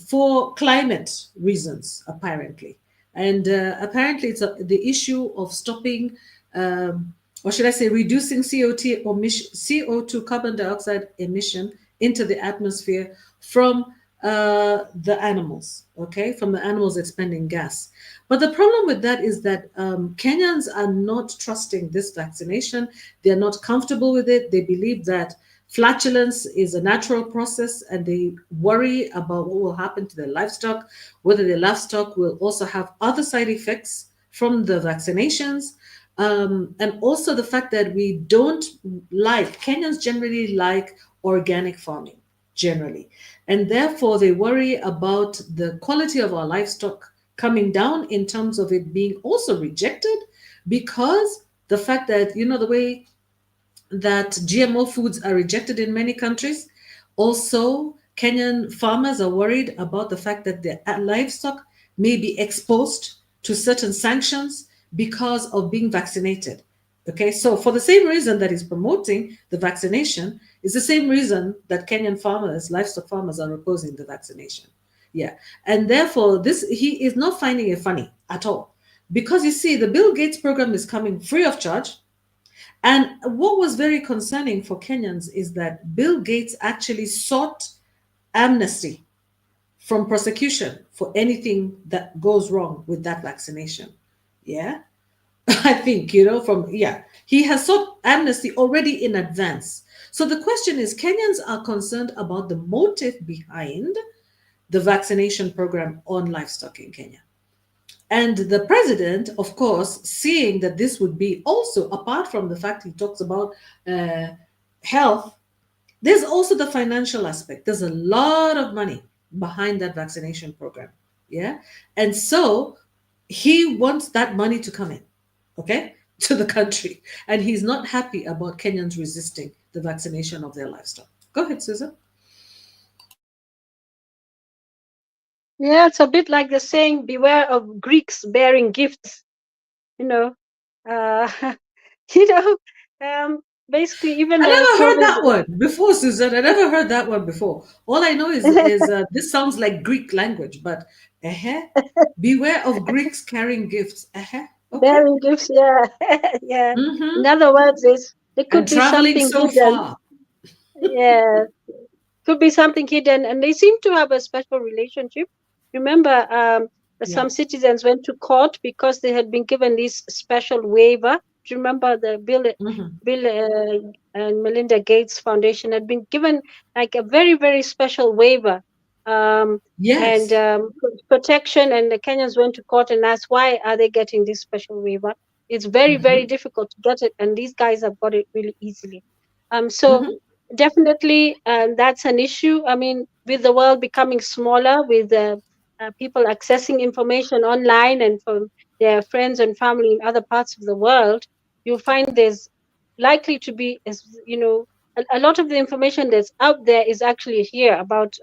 for climate reasons, apparently. And apparently it's the issue of stopping, or should I say reducing CO2 carbon dioxide emission into the atmosphere from the animals, okay, from the animals expending gas. But the problem with that is that Kenyans are not trusting this vaccination. They're not comfortable with it. They believe that flatulence is a natural process and they worry about what will happen to their livestock, whether their livestock will also have other side effects from the vaccinations. And also the fact that we don't like, Kenyans generally like organic farming, generally. And therefore they worry about the quality of our livestock coming down in terms of it being also rejected, because the fact that, you know, the way that GMO foods are rejected in many countries. Also, Kenyan farmers are worried about the fact that their livestock may be exposed to certain sanctions because of being vaccinated. Okay, so for the same reason that he's promoting the vaccination is the same reason that Kenyan farmers, livestock farmers, are opposing the vaccination. Yeah, and therefore he is not finding it funny at all, because you see the Bill Gates program is coming free of charge. And what was very concerning for Kenyans is that Bill Gates actually sought amnesty from prosecution for anything that goes wrong with that vaccination. Yeah, I think, you know, he has sought amnesty already in advance. So the question is, Kenyans are concerned about the motive behind the vaccination program on livestock in Kenya. And the president, of course, seeing that this would be also, apart from the fact he talks about health, There's also the financial aspect. There's a lot of money behind that vaccination program. Yeah. And so he wants that money to come in, okay, to the country. And he's not happy about Kenyans resisting the vaccination of their livestock. Go ahead, Susan. Yeah, it's a bit like the saying, beware of Greeks bearing gifts, you know. Uh, you know, basically, even I the never heard COVID. that one before, Susan. I never heard that one before. All I know is this sounds like Greek language, but beware of Greeks carrying gifts. Okay. Bearing gifts, yeah, yeah. In Mm-hmm. other words, there And could be traveling something so hidden. far. Yeah, could be something hidden, and they seem to have a special relationship. Remember, Yeah. some citizens went to court because they had been given this special waiver. Do you remember the Mm-hmm. Bill and Melinda Gates Foundation had been given like a very, very special waiver, um, and Yes. protection, and the Kenyans went to court and asked, why are they getting this special waiver? It's very, very Mm-hmm. difficult to get it, and these guys have got it really easily. So Mm-hmm. definitely, that's an issue. I mean, with the world becoming smaller, with people accessing information online and from their friends and family in other parts of the world, you'll find there's likely to be, as you know, a lot of the information that's out there is actually here about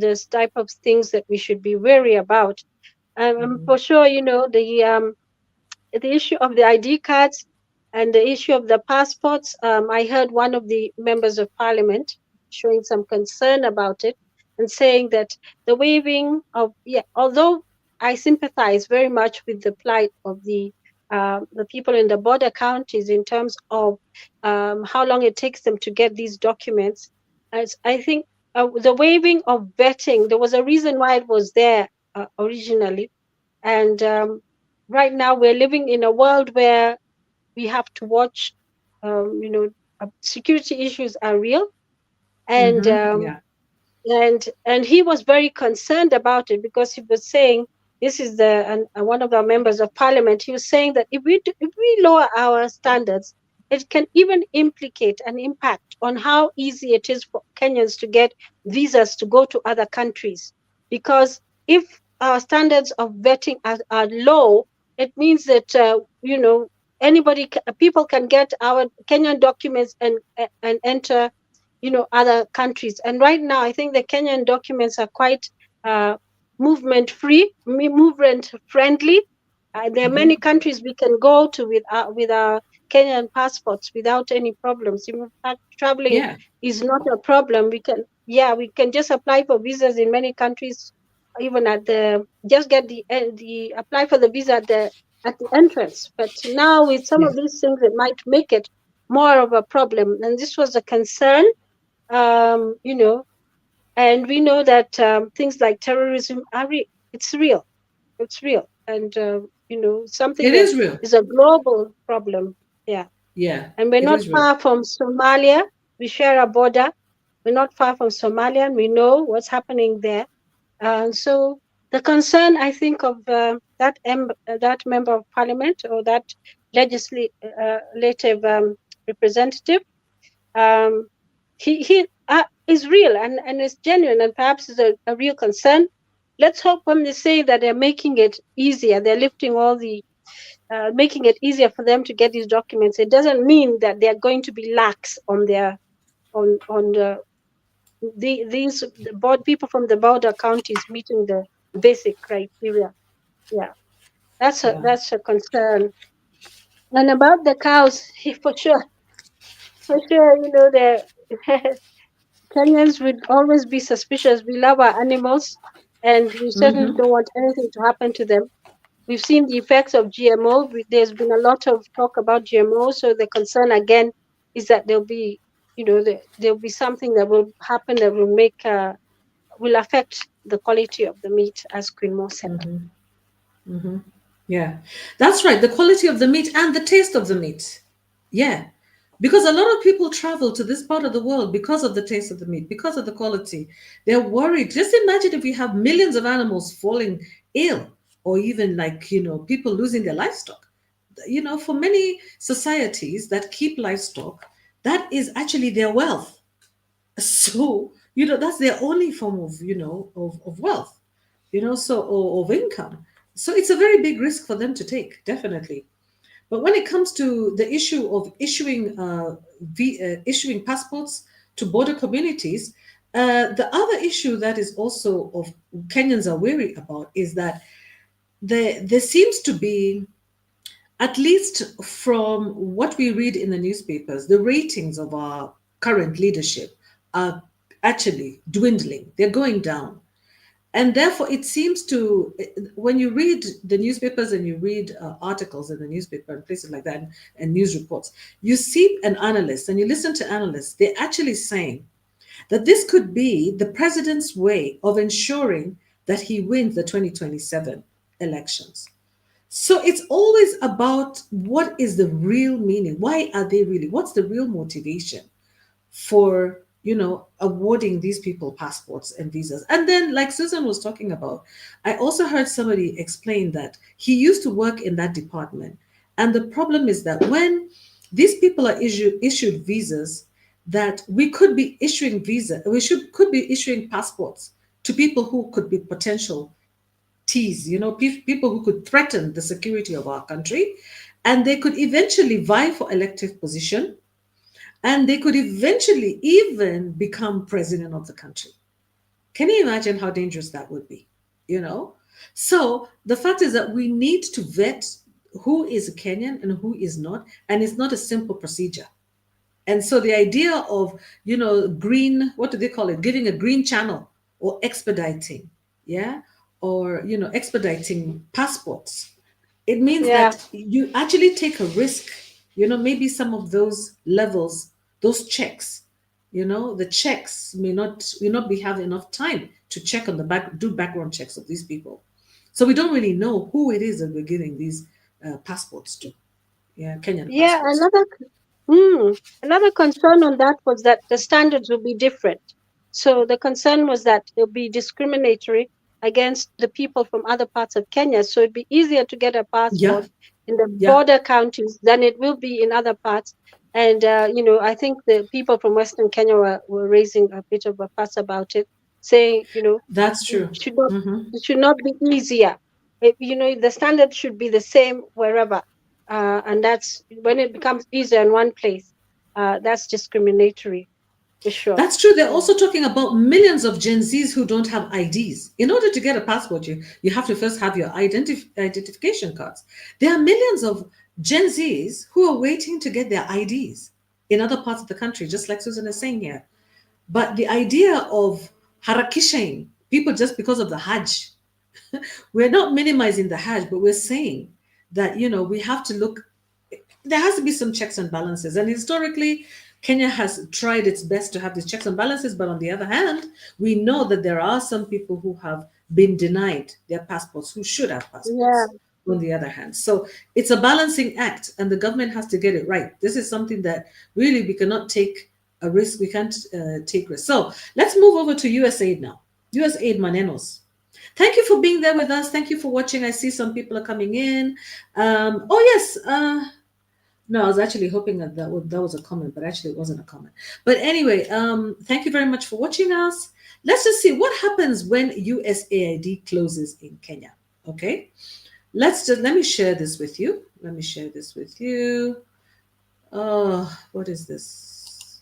this type of things that we should be wary about. For sure, the issue of the ID cards and the issue of the passports. I heard one of the members of parliament showing some concern about it and saying that the waiving of, yeah, although I sympathize very much with the plight of the people in the border counties in terms of how long it takes them to get these documents. As I think the waiving of vetting, there was a reason why it was there originally, and right now we're living in a world where we have to watch, security issues are real, and Mm-hmm. Yeah. he was very concerned about it because he was saying, this is one of our members of parliament. He was saying that if we lower our standards, it can even implicate an impact on how easy it is for Kenyans to get visas to go to other countries. Because if our standards of vetting are low, it means that people can get our Kenyan documents and enter other countries. And right now I think the Kenyan documents are quite movement friendly. There are many Mm-hmm. countries we can go to with our Kenyan passports without any problems. In fact, traveling Yeah. is not a problem. We can just apply for visas in many countries, even at the just get the apply for the visa at the entrance. But now with some Yeah. of these things, it might make it more of a problem. And this was a concern, um, you know, and we know that things like terrorism are it's real. It's real, and something It that is real. is a global problem. Yeah, Yeah. and we're It not is real. far from Somalia. We share a border. We're not far from Somalia, and we know what's happening there. So the concern, I think, of that member of parliament or that legislative representative, um, he is real and is genuine, and perhaps is a real concern. Let's hope when they say that they're making it easier, they're lifting all the making it easier for them to get these documents. It doesn't mean that they're going to be lax on their on the board people from the border counties meeting the basic criteria. Yeah, Yeah. that's a concern. And about the cows, for sure, the Kenyans would always be suspicious. We love our animals, and we certainly Mm-hmm. don't want anything to happen to them. We've seen the effects of GMO. There's been a lot of talk about GMO, so the concern again is that there'll be something that will happen that will affect the quality of the meat, as Queen Mo said. Mm-hmm. Mm-hmm. Yeah. That's right. The quality of the meat and the taste of the meat. Yeah. Because a lot of people travel to this part of the world because of the taste of the meat, because of the quality. They're worried. Just imagine if we have millions of animals falling ill, or even people losing their livestock. For many societies that keep livestock, that is actually their wealth. So, that's their only form of, of wealth, so, or of income. So it's a very big risk for them to take, definitely. But when it comes to the issue of issuing passports to border communities, the other issue that is also of Kenyans are wary about is that there seems to be, at least from what we read in the newspapers, the ratings of our current leadership are actually dwindling. They're going down. And therefore, it seems to, when you read the newspapers and you read articles in the newspaper and places like that, and news reports, you see an analyst and you listen to analysts, they're actually saying that this could be the president's way of ensuring that he wins the 2027 elections. So it's always about what is the real meaning? Why are they really? What's the real motivation for, awarding these people passports and visas? And then, like Susan was talking about, I also heard somebody explain that he used to work in that department. And the problem is that when these people are issued visas, that we could be issuing could be issuing passports to people who could be potential tease, people who could threaten the security of our country, and they could eventually vie for elective position, and they could eventually even become president of the country. Can you imagine how dangerous that would be? You know? So the fact is that we need to vet who is a Kenyan and who is not, and it's not a simple procedure. And so the idea of, green, what do they call it? Giving a green channel or expediting, yeah, or, expediting passports. It means Yeah. that you actually take a risk, maybe some of those levels, those checks, the checks may not be have enough time to check on the do background checks of these people. So we don't really know who it is that we're giving these passports to. Yeah, Kenyan Yeah, passports. another concern on that was that the standards will be different. So the concern was that it'll be discriminatory against the people from other parts of Kenya. So it'd be easier to get a Yeah, passport in the yeah, border counties than it will be in other parts. And I think the people from Western Kenya were raising a bit of a fuss about it, saying, that's it true. should not Hmm. it should not be easier. The standard should be the same wherever, and that's when it becomes easier in one place. That's discriminatory for sure. That's true. They're Mm. also talking about millions of Gen Zs who don't have IDs. In order to get a passport, you have to first have your identification cards. There are millions of Gen Zs who are waiting to get their IDs in other parts of the country, just like Susan is saying here. But the idea of harakishing people just because of the Hajj, we're not minimizing the Hajj, but we're saying that, we have to look, there has to be some checks and balances. And historically, Kenya has tried its best to have these checks and balances. But on the other hand, we know that there are some people who have been denied their passports who should have Yeah, passports, on the other hand. So it's a balancing act, and the government has to get it right. This is something that really we cannot take a risk. We can't take risks. So let's move over to USAID now. USAID Manenos. Thank you for being there with us. Thank you for watching. I see some people are coming in. Oh, yes. No, I was actually hoping that was a comment, but actually it wasn't a comment. But anyway, thank you very much for watching us. Let's just see what happens when USAID closes in Kenya. Okay, let me share this with you. Let me share this with you. What is this?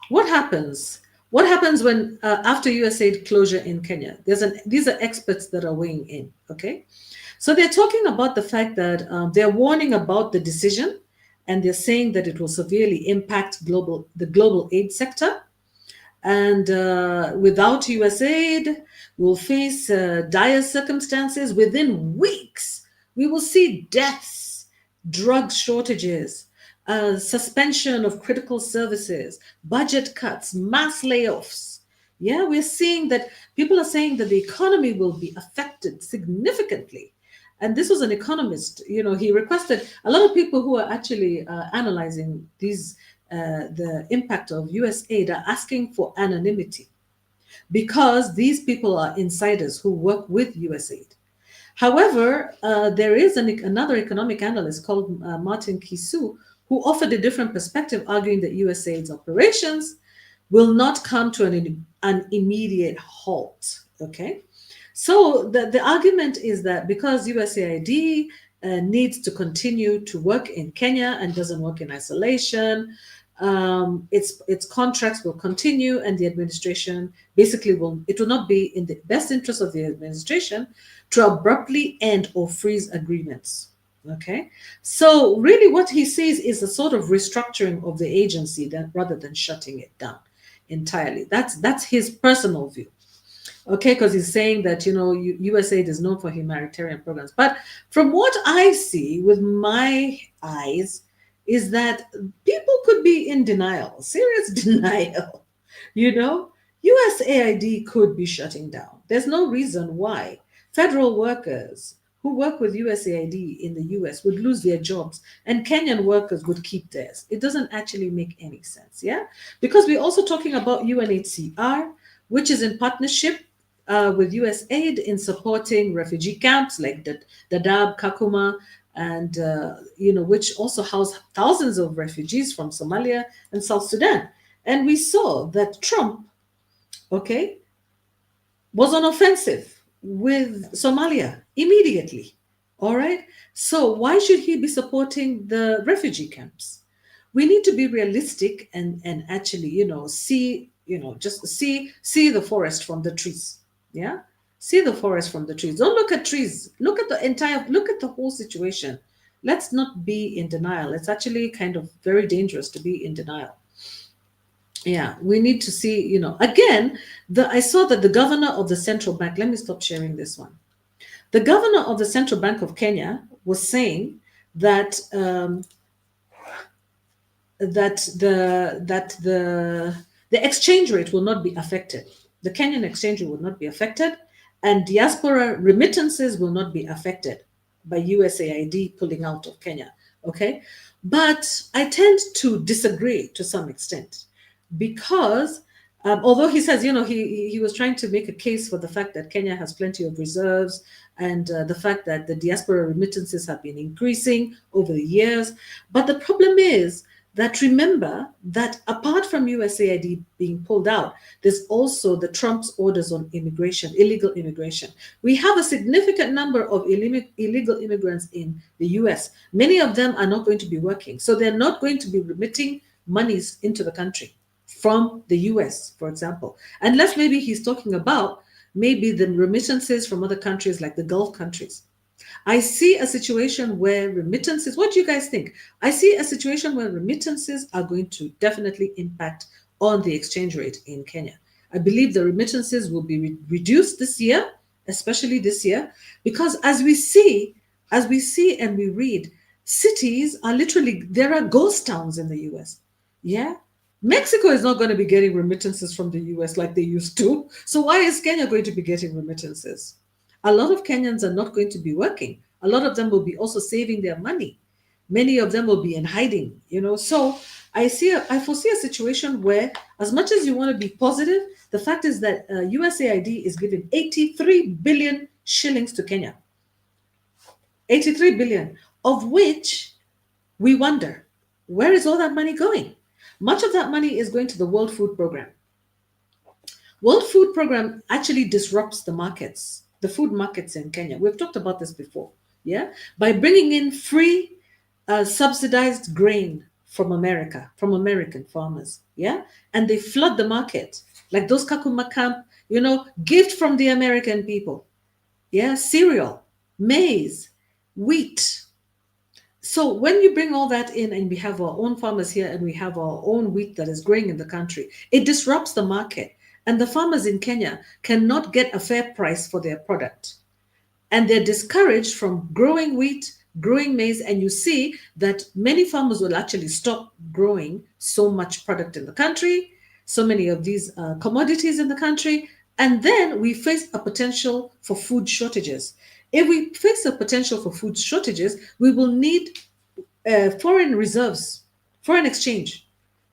What happens? What happens when after USAID closure in Kenya? These are experts that are weighing in. Okay, so they're talking about the fact that they're warning about the decision, and they're saying that it will severely impact the global aid sector. And without USAID, we'll face dire circumstances. Within weeks, we will see deaths, drug shortages, suspension of critical services, budget cuts, mass layoffs. Yeah, we're seeing that people are saying that the economy will be affected significantly. And this was an economist, he requested a lot of people who are actually analyzing the impact of US aid are asking for anonymity because these people are insiders who work with USAID. However, there is another economic analyst called Martin Kisu who offered a different perspective, arguing that USAID's operations will not come to an immediate halt. Okay, so the argument is that because USAID needs to continue to work in Kenya and doesn't work in isolation, its contracts will continue, and the administration basically will not be in the best interest of the administration to abruptly end or freeze agreements. Okay, so really what he sees is a sort of restructuring of the agency rather than shutting it down entirely. That's his personal view. Okay, because he's saying that USAID is known for humanitarian programs, but from what I see with my eyes is that people could be in denial, serious denial. USAID could be shutting down. There's no reason why federal workers who work with USAID in the US would lose their jobs and Kenyan workers would keep theirs. It doesn't actually make any sense, yeah? Because we're also talking about UNHCR, which is in partnership with USAID in supporting refugee camps like Dadaab, Kakuma, and which also house thousands of refugees from Somalia and South Sudan. And we saw that Trump, okay, was on offensive with Somalia immediately. All right. So why should he be supporting the refugee camps? We need to be realistic and actually, see, just see the forest from the trees. Yeah. See the forest from the trees. Don't look at trees. Look at the whole situation. Let's not be in denial. It's actually kind of very dangerous to be in denial. Yeah, we need to see, again, I saw that the governor of the central bank, let me stop sharing this one. The governor of the Central Bank of Kenya was saying that the exchange rate will not be affected. The Kenyan exchange rate will not be affected, and diaspora remittances will not be affected by USAID pulling out of Kenya. Okay, but I tend to disagree to some extent, because although he says, he was trying to make a case for the fact that Kenya has plenty of reserves and the fact that the diaspora remittances have been increasing over the years. But the problem is that, remember that apart from USAID being pulled out, there's also the Trump's orders on immigration, illegal immigration. We have a significant number of illegal immigrants in the US. Many of them are not going to be working. So they're not going to be remitting monies into the country from the US, for example. Unless maybe he's talking about maybe the remittances from other countries like the Gulf countries. I see a situation where remittances, what do you guys think? I see a situation where remittances are going to definitely impact on the exchange rate in Kenya. I believe the remittances will be reduced this year, especially this year, because as we see and we read, cities are literally, there are ghost towns in the US. Yeah. Mexico is not going to be getting remittances from the US like they used to. So why is Kenya going to be getting remittances? A lot of Kenyans are not going to be working. A lot of them will be also saving their money. Many of them will be in hiding, So I foresee a situation where, as much as you want to be positive, the fact is that USAID is giving 83 billion shillings to Kenya. 83 billion, of which we wonder, where is all that money going? Much of that money is going to the World Food Program. World Food Program actually disrupts the markets, the food markets in Kenya. We've talked about this before, yeah? By bringing in free subsidized grain from America, from American farmers, yeah? And they flood the market, like those Kakuma camp, gift from the American people, yeah? Cereal, maize, wheat. So when you bring all that in and we have our own farmers here and we have our own wheat that is growing in the country, it disrupts the market. And the farmers in Kenya cannot get a fair price for their product. And they're discouraged from growing wheat, growing maize. And you see that many farmers will actually stop growing so much product in the country, so many of these commodities in the country. And then we face a potential for food shortages. If we face a potential for food shortages, we will need foreign reserves, foreign exchange,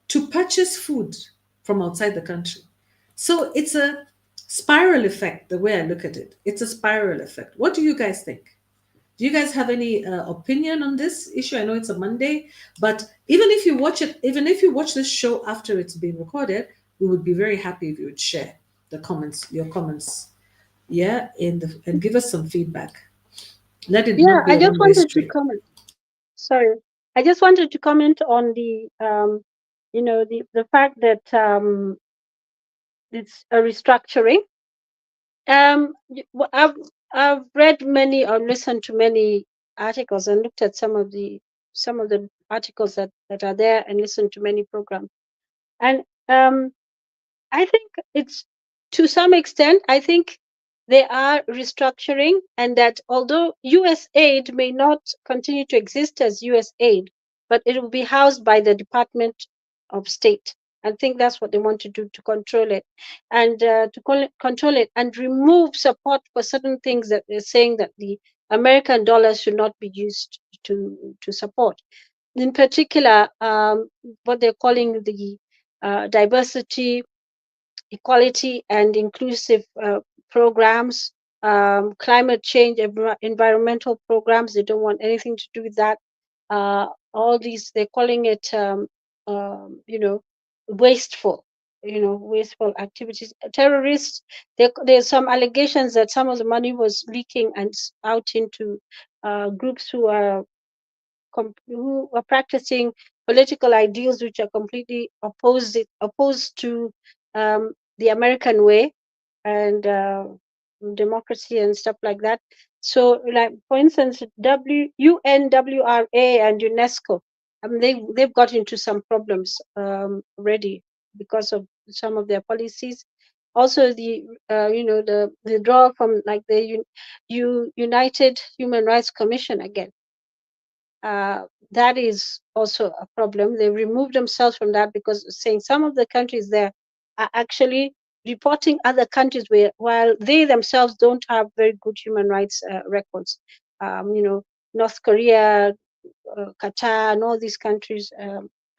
to purchase food from outside the country. So it's a spiral effect, the way I look at it. It's a spiral effect. What do you guys think? Do you guys have any opinion on this issue? I know it's a Monday, but even if you watch this show after it's been recorded, we would be very happy if you would share your comments, yeah, and give us some feedback. Let it Yeah, not be I a just one-way wanted to street. comment. Sorry, I just wanted to comment on the the fact that it's a restructuring. I've read many or listened to many articles and looked at some of the articles that are there and listened to many programs. And I think it's, to some extent, I think they are restructuring, and that although USAID may not continue to exist as USAID, but it will be housed by the Department of State. I think that's what they want to do, to control it, and control it and remove support for certain things that they're saying that the American dollar should not be used to support. In particular, what they're calling the diversity, equality and inclusive programs, climate change, environmental programs. They don't want anything to do with that. All these, they're calling it, wasteful, wasteful activities. Terrorists, there's some allegations that some of the money was leaking and out into groups who are practicing political ideals which are completely opposed to the American way and democracy and stuff like that. So, like for instance, UNWRA and UNESCO, they've got into some problems already because of some of their policies. Also, the the withdrawal from like the United Human Rights Commission again. That is also a problem. They removed themselves from that because saying some of the countries there are actually reporting other countries while they themselves don't have very good human rights records. North Korea, Qatar, and all these countries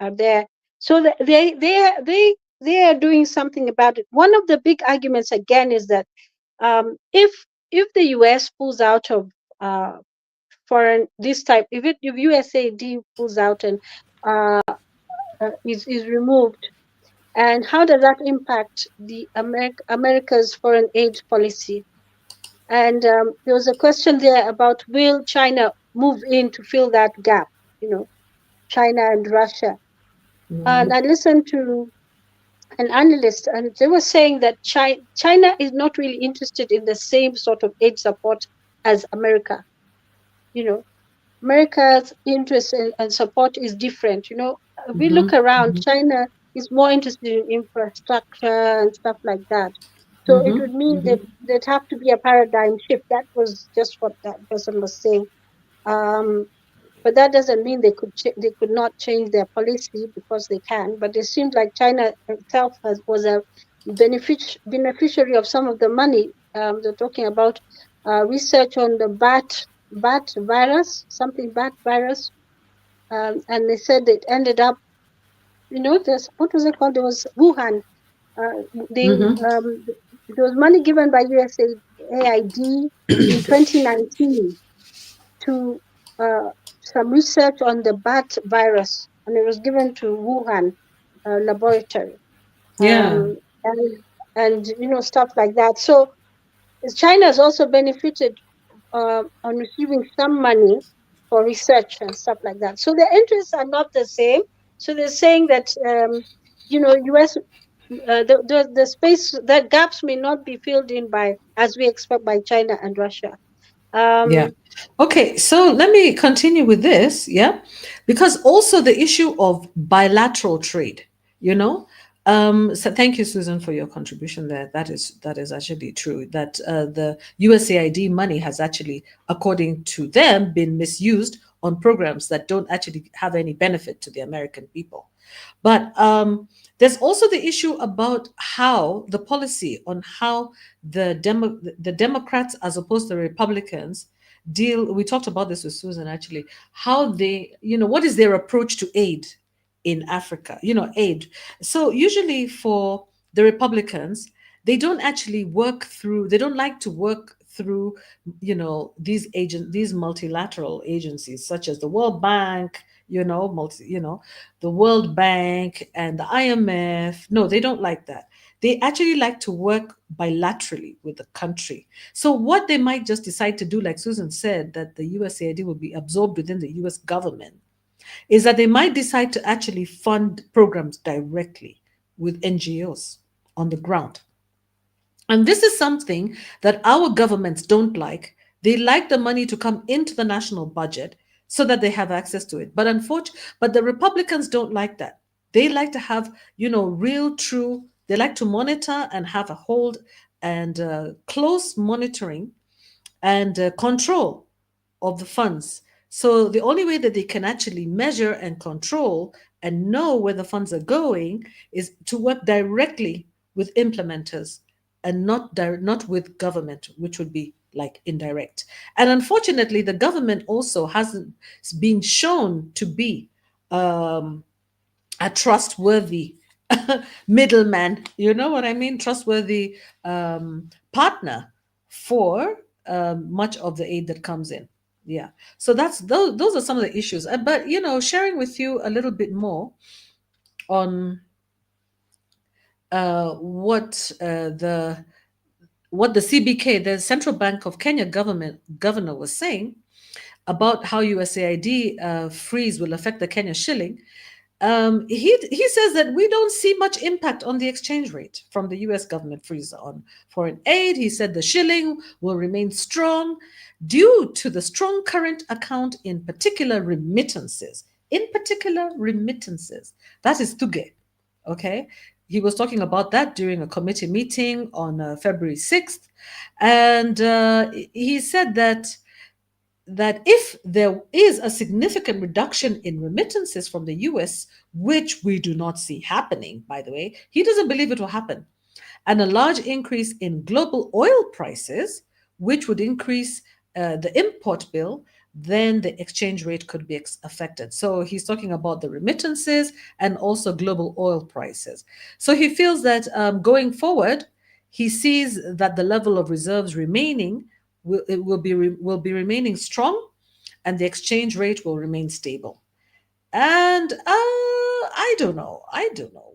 are there. So they are doing something about it. One of the big arguments again is that if the US pulls out of foreign this type, if USAID pulls out and is removed, and how does that impact the America's foreign aid policy? And there was a question there about, will China move in to fill that gap? China and Russia. And I listened to an analyst, and they were saying that China is not really interested in the same sort of aid support as America. America's interest and support is different. If we look around, China is more interested in infrastructure and stuff like that. So it would mean that there'd have to be a paradigm shift. That was just what that person was saying. But that doesn't mean they could not change their policy, because they can. But it seems like China itself was a beneficiary of some of the money. They're talking about research on the bat virus, bat virus, and they said it ended up, what was it called? There was Wuhan. There was money given by USAID in 2019 to some research on the bat virus, and it was given to Wuhan laboratory, Yeah. and stuff like that. So China has also benefited on receiving some money for research and stuff like that. So their interests are not the same. So they're saying that US the space, that gaps may not be filled in by, as we expect, by China and Russia. Yeah. Um, Okay, so let me continue with this, yeah? Because also the issue of bilateral trade, you know? So thank you, Susan, for your contribution there. That is actually true. That the USAID money has actually, according to them, been misused on programs that don't actually have any benefit to the American people. But there's also the issue about how the policy on how the Democrats as opposed to the Republicans deal. We talked about this with Susan actually. How they, what is their approach to aid in Africa? Aid. So usually for the Republicans, they don't actually work through. They don't like to work through, these multilateral agencies such as the World Bank, the World Bank and the IMF. No, they don't like that. They actually like to work bilaterally with the country. So what they might just decide to do, like Susan said, that the USAID will be absorbed within the US government, is that they might decide to actually fund programs directly with NGOs on the ground. And this is something that our governments don't like. They like the money to come into the national budget so that they have access to it. But the Republicans don't like that. They like to have, real, true, they like to monitor and have a hold and close monitoring and control of the funds. So the only way that they can actually measure and control and know where the funds are going is to work directly with implementers and not with government, which would be like indirect. And unfortunately, the government also hasn't been shown to be a trustworthy middleman, you know what I mean? Trustworthy partner for much of the aid that comes in. Yeah. So those are some of the issues. But sharing with you a little bit more on what the CBK, the Central Bank of Kenya governor, was saying about how USAID freeze will affect the Kenya shilling. He says that we don't see much impact on the exchange rate from the US government freeze on foreign aid. He said the shilling will remain strong due to the strong current account, in particular remittances. In particular remittances. That is tuge. Okay. He was talking about that during a committee meeting on February 6th. And he said that if there is a significant reduction in remittances from the US, which we do not see happening, by the way, he doesn't believe it will happen, and a large increase in global oil prices, which would increase the import bill, then the exchange rate could be affected. So he's talking about the remittances and also global oil prices. So he feels that going forward, he sees that the level of reserves remaining will be remaining strong, and the exchange rate will remain stable. And I don't know.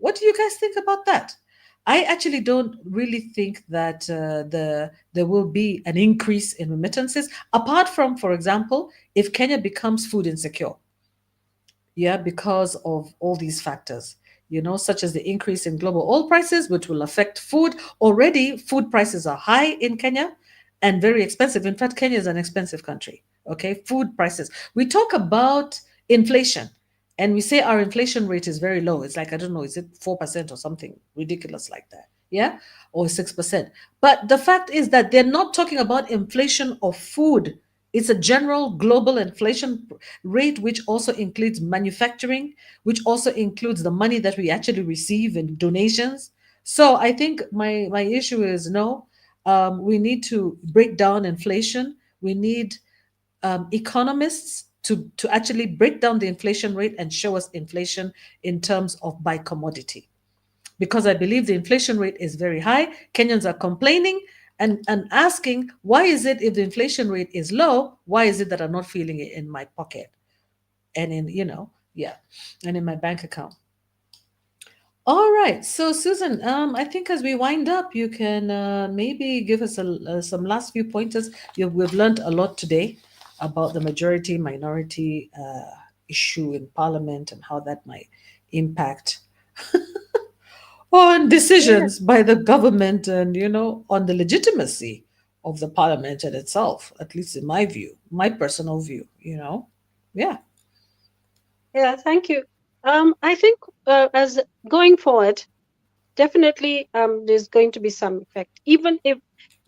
What do you guys think about that? I actually don't really think that there will be an increase in remittances, apart from, for example, if Kenya becomes food insecure. Yeah, because of all these factors, such as the increase in global oil prices, which will affect food. Already, food prices are high in Kenya and very expensive. In fact, Kenya is an expensive country. Okay, food prices. We talk about inflation and we say our inflation rate is very low. It's like, I don't know, is it 4% or something ridiculous like that? Yeah, or 6%. But the fact is that they're not talking about inflation of food. It's a general global inflation rate, which also includes manufacturing, which also includes the money that we actually receive in donations. So I think my issue is no, we need to break down inflation. We need economists to actually break down the inflation rate and show us inflation in terms of by commodity. Because I believe the inflation rate is very high. Kenyans are complaining and asking, why is it, if the inflation rate is low, why is it that I'm not feeling it in my pocket and in, and in my bank account? All right. So, Susan, I think as we wind up, you can maybe give us some last few pointers. We've learned a lot today about the majority minority issue in Parliament and how that might impact on decisions by the government and, on the legitimacy of the Parliament in itself, at least in my view, my personal view, Yeah. Yeah, thank you. I think as going forward, definitely there's going to be some effect, even if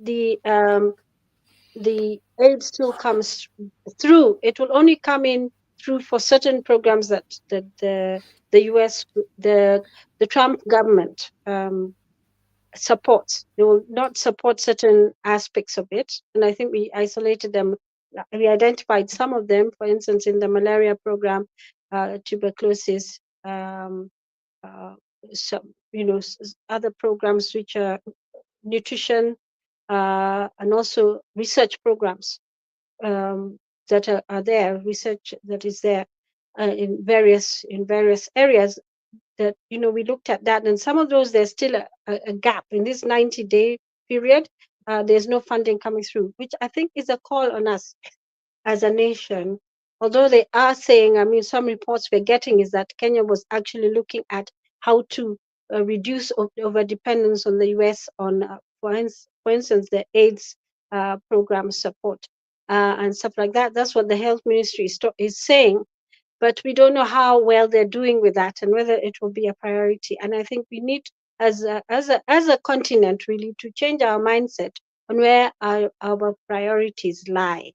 the aid still comes through. It will only come in through for certain programs that the US, the Trump government supports. They will not support certain aspects of it, and I think we isolated them. We identified some of them, for instance, in the malaria program, tuberculosis, some other programs which are nutrition, and also research programs that are there, research that is there. in various areas. That we looked at that, and some of those there's still a gap in this 90-day period. There's no funding coming through, which I think is a call on us as a nation. Although they are saying, I mean, some reports we're getting is that Kenya was actually looking at how to reduce over dependence on the US on, for instance, the AIDS program support and stuff like that. That's what the health ministry is saying, but we don't know how well they're doing with that and whether it will be a priority. And I think we need, as a continent, really to change our mindset on where our priorities lie.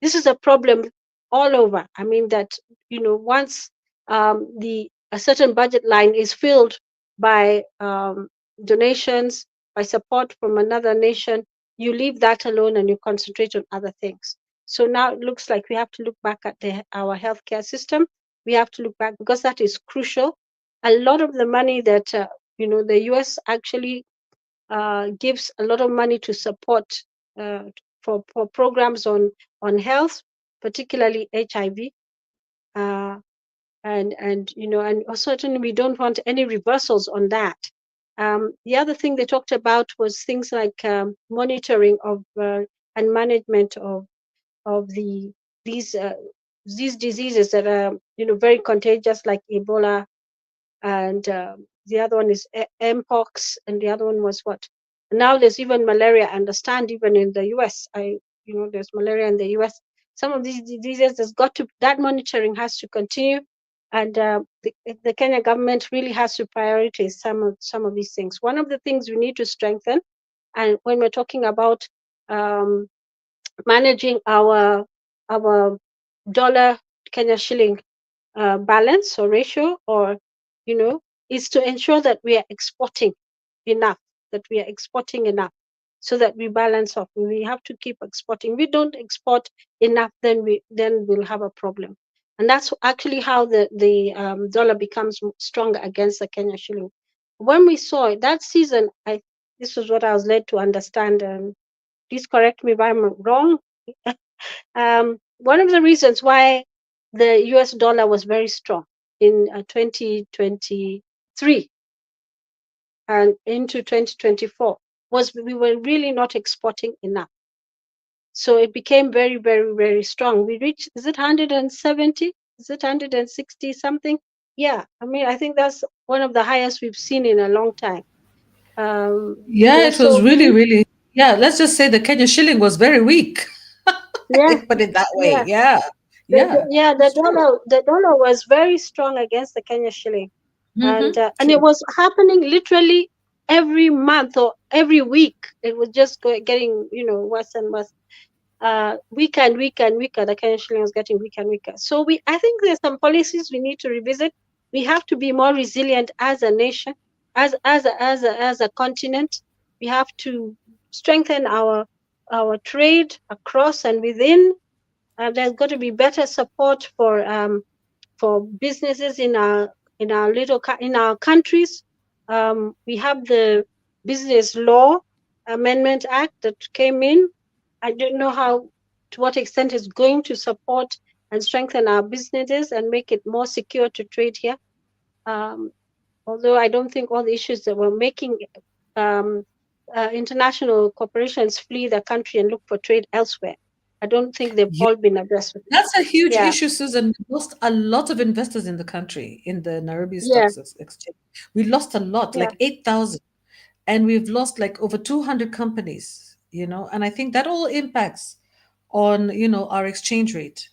This is a problem all over. I mean that once a certain budget line is filled by donations, by support from another nation, you leave that alone and you concentrate on other things. So now it looks like we have to look back at our healthcare system. We have to look back because that is crucial. A lot of the money that the US actually gives a lot of money to support for programs on health, particularly HIV, and certainly we don't want any reversals on that. The other thing they talked about was things like monitoring of and management of these diseases that are very contagious, like Ebola, and the other one is Mpox, and the other one was what? Now there's even malaria. I understand even in the US, there's malaria in the US. Some of these diseases, that monitoring has to continue, and the Kenya government really has to prioritize some of these things. One of the things we need to strengthen, and when we're talking about managing our dollar Kenya shilling balance or ratio, or is to ensure that we are exporting enough, so that we balance off. We have to keep exporting. We don't export enough, then we'll have a problem. And that's actually how the dollar becomes stronger against the Kenya shilling. When we saw it that season, this was what I was led to understand, and please correct me if I'm wrong. One of the reasons why the US dollar was very strong in 2023 and into 2024 was we were really not exporting enough. So it became very, very, very strong. We reached, is it 170? Is it 160 something? Yeah, I mean, I think that's one of the highest we've seen in a long time. It was really, really, let's just say the Kenya shilling was very weak. Yeah, Put it that way. yeah. The dollar was very strong against the Kenya shilling, and it was happening literally every month or every week. It was just getting worse and worse. Weaker and weaker and weaker. The Kenya shilling was getting weaker and weaker. So I think there's some policies we need to revisit. We have to be more resilient as a nation, as a continent. We have to strengthen our trade across and within. There's got to be better support for businesses in our countries. We have the Business Law Amendment Act that came in. I don't know to what extent it's going to support and strengthen our businesses and make it more secure to trade here. Although I don't think all the issues that were making international corporations flee the country and look for trade elsewhere, I don't think they've all been addressed. That's a huge issue, Susan. We lost a lot of investors in the country, in the Nairobi Stock Exchange. We lost a lot, like 8,000. And we've lost like over 200 companies, and I think that all impacts on, our exchange rate.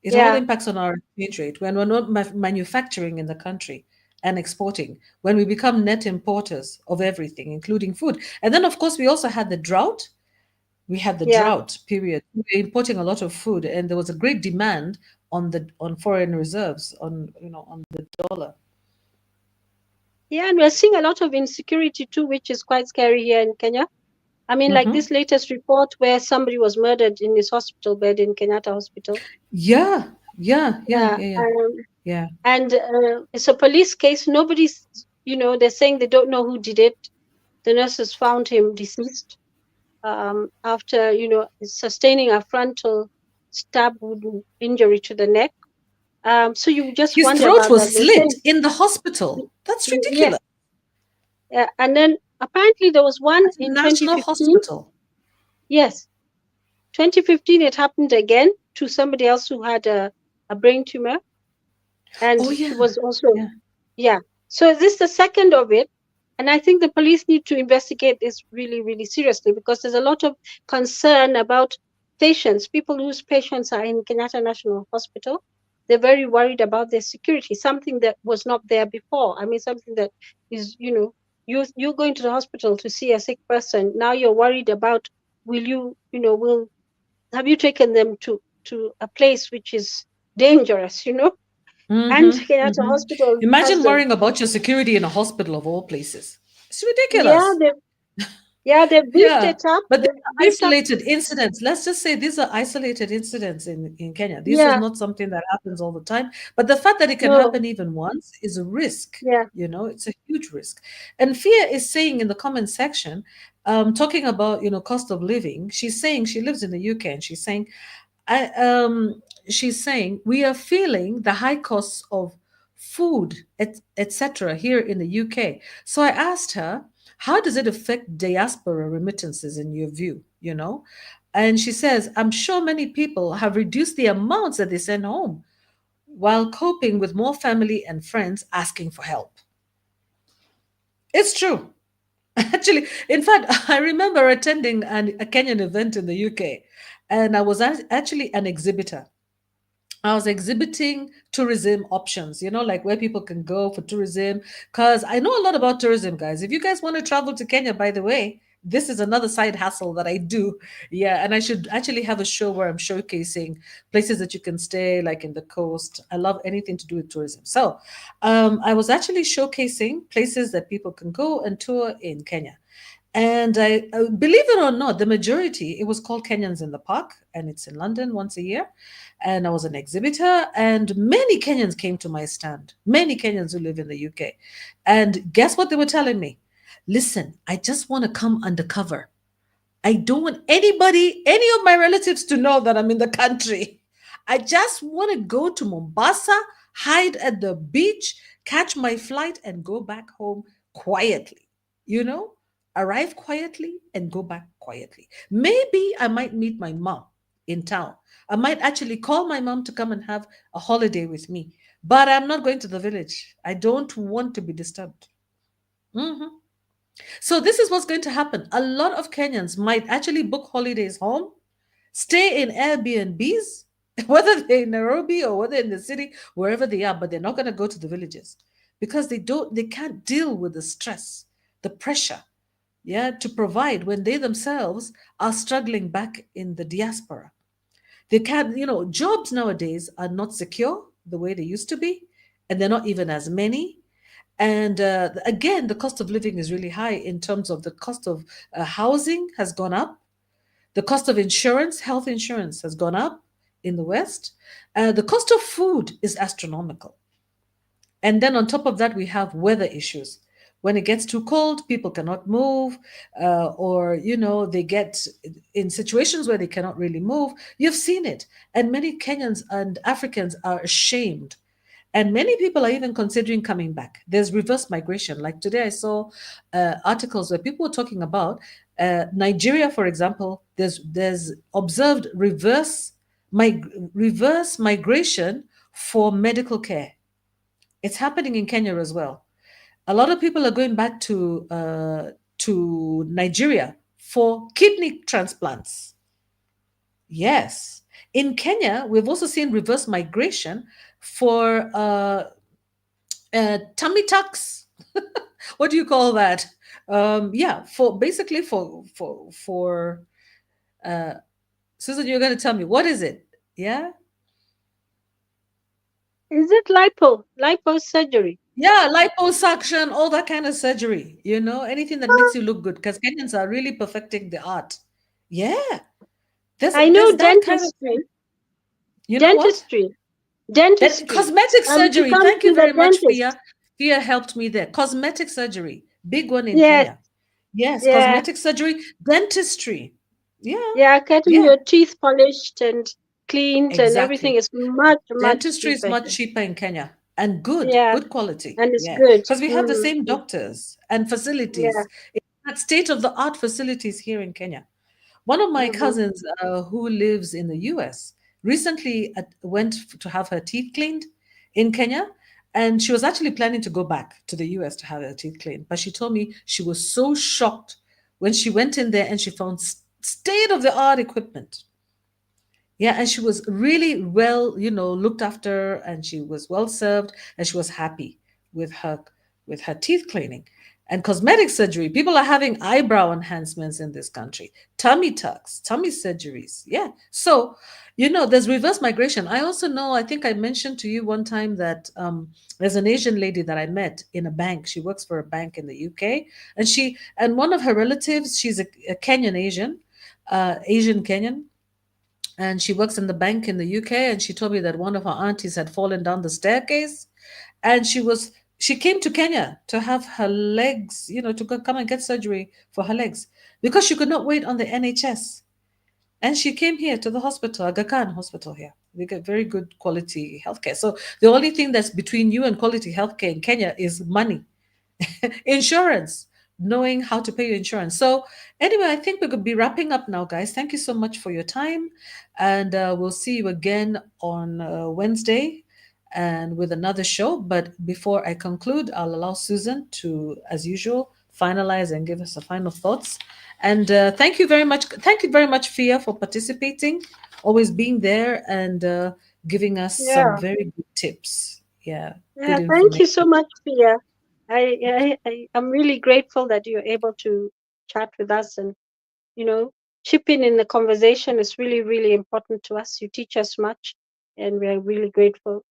It all impacts on our exchange rate when we're not manufacturing in the country and exporting, when we become net importers of everything, including food. And then, of course, we also had the drought. We had the drought period. We were importing a lot of food, and there was a great demand on foreign reserves, on the dollar. Yeah, and we're seeing a lot of insecurity too, which is quite scary here in Kenya. I mean, like this latest report where somebody was murdered in his hospital bed in Kenyatta Hospital. Yeah. And it's a police case. Nobody's, they're saying they don't know who did it. The nurses found him deceased after, sustaining a frontal stab wound injury to the neck. So you just His wonder throat about was that. slit in the hospital. That's Yes. ridiculous. And then apparently there was one in National 2015. Hospital. Yes. 2015, it happened again to somebody else who had a brain tumor. And Oh, he yeah. was also, Yeah. So this is the second of it. And I think the police need to investigate this really, really seriously, because there's a lot of concern about patients, people whose patients are in Kenyatta National Hospital. They're very worried about their security, something that was not there before. I mean, something that is, you're going to the hospital to see a sick person. Now you're worried about, have you taken them to a place which is dangerous, And Kenyatta Hospital Imagine has worrying about your security in a hospital of all places. It's yeah, ridiculous. they've beefed Yeah. it up. But They've these are beefed up. isolated incidents. Let's just say these are isolated incidents in Kenya. This is Yeah, not something that happens all the time. But the fact that it can no, happen even once is a risk. yeah, It's a huge risk. And Fia is saying in the comment section, talking about, cost of living, she's saying she lives in the UK, and I, she's saying we are feeling the high costs of food, etc., here in the UK. So I asked her, how does it affect diaspora remittances in your view? And she says, I'm sure many people have reduced the amounts that they send home while coping with more family and friends asking for help. It's true. Actually, in fact, I remember attending a Kenyan event in the UK, and I was actually an exhibitor. I was exhibiting tourism options, like where people can go for tourism. Because I know a lot about tourism, guys. If you guys want to travel to Kenya, by the way, this is another side hustle that I do. Yeah, and I should actually have a show where I'm showcasing places that you can stay, like in the coast. I love anything to do with tourism. So I was actually showcasing places that people can go and tour in Kenya. And I believe it or not, the majority, it was called Kenyans in the Park, and it's in London once a year. And I was an exhibitor, and many Kenyans came to my stand, many Kenyans who live in the UK. And guess what they were telling me? Listen, I just want to come undercover. I don't want any of my relatives to know that I'm in the country. I just want to go to Mombasa, hide at the beach, catch my flight, and go back home quietly. You know, arrive quietly and go back quietly. Maybe I might meet my mom in town. I might actually call my mom to come and have a holiday with me, but I'm not going to the village. I don't want to be disturbed. Mhm. So this is what's going to happen. A lot of Kenyans might actually book holidays home, stay in Airbnbs, whether they're in Nairobi or whether in the city, wherever they are, but they're not going to go to the villages because they can't deal with the stress, the pressure, to provide when they themselves are struggling back in the diaspora. They can't, jobs nowadays are not secure the way they used to be, and they're not even as many. And again, the cost of living is really high in terms of the cost of housing has gone up. The cost of insurance, health insurance, has gone up in the West. The cost of food is astronomical. And then on top of that, we have weather issues. When it gets too cold, people cannot move, or, they get in situations where they cannot really move. You've seen it. And many Kenyans and Africans are ashamed, and many people are even considering coming back. There's reverse migration. Like today, I saw articles where people were talking about Nigeria, for example. There's observed reverse migration for medical care. It's happening in Kenya as well. A lot of people are going back to Nigeria for kidney transplants. Yes. In Kenya, we've also seen reverse migration for tummy tucks. What do you call that? Yeah, for basically for Susan, you're going to tell me what is it? Yeah. Is it lipo surgery? Yeah, liposuction, all that kind of surgery, anything that makes you look good, because Kenyans are really perfecting the art. Yeah. I know There's that kind of dentistry. thing. You know what? That Dentistry. cosmetic You surgery. come Thank you to the very much, dentist. Fia. Fia helped me there. Cosmetic surgery. Big one in Yes, Kenya. Yes, yeah, cosmetic surgery, dentistry. Yeah. yeah, getting Yeah. your teeth polished and cleaned and everything Exactly. is much Dentistry is cheaper much here. cheaper in Kenya and good, Yeah, good quality. and it's Yeah. good. Because we have the same doctors and Yeah. facilities. In fact, state-of-the-art facilities here in Kenya. One of my Mm-hmm. cousins who lives in the US recently went to have her teeth cleaned in Kenya. And she was actually planning to go back to the US to have her teeth cleaned. But she told me she was so shocked when she went in there and she found state-of-the-art equipment. Yeah, and she was really well, looked after, and she was well served, and she was happy with her teeth cleaning. And cosmetic surgery, people are having eyebrow enhancements in this country, tummy tucks, tummy surgeries. Yeah. So, there's reverse migration. I also know, I think I mentioned to you one time that there's an Asian lady that I met in a bank. She works for a bank in the UK, and one of her relatives, she's a Kenyan Asian, Asian Kenyan, and she works in the bank in the UK, and she told me that one of her aunties had fallen down the staircase, and she came to Kenya to have her legs, to come and get surgery for her legs because she could not wait on the NHS. And she came here to the hospital, Aga Khan Hospital here. They get very good quality healthcare. So the only thing that's between you and quality healthcare in Kenya is money. Insurance, knowing how to pay your insurance. So anyway, I think we could be wrapping up now, guys. Thank you so much for your time, and we'll see you again on Wednesday and with another show. But before I conclude, I'll allow Susan to, as usual, finalize and give us the final thoughts. And thank you very much. Thank you very much, Fia, for participating, always being there and giving us some Yeah. very good tips. Yeah, Yeah. good Thank you so information. much, Pia. I'm really grateful that you're able to chat with us and, you know, chip in the conversation is really, really important to us. You teach us much, and we're really grateful.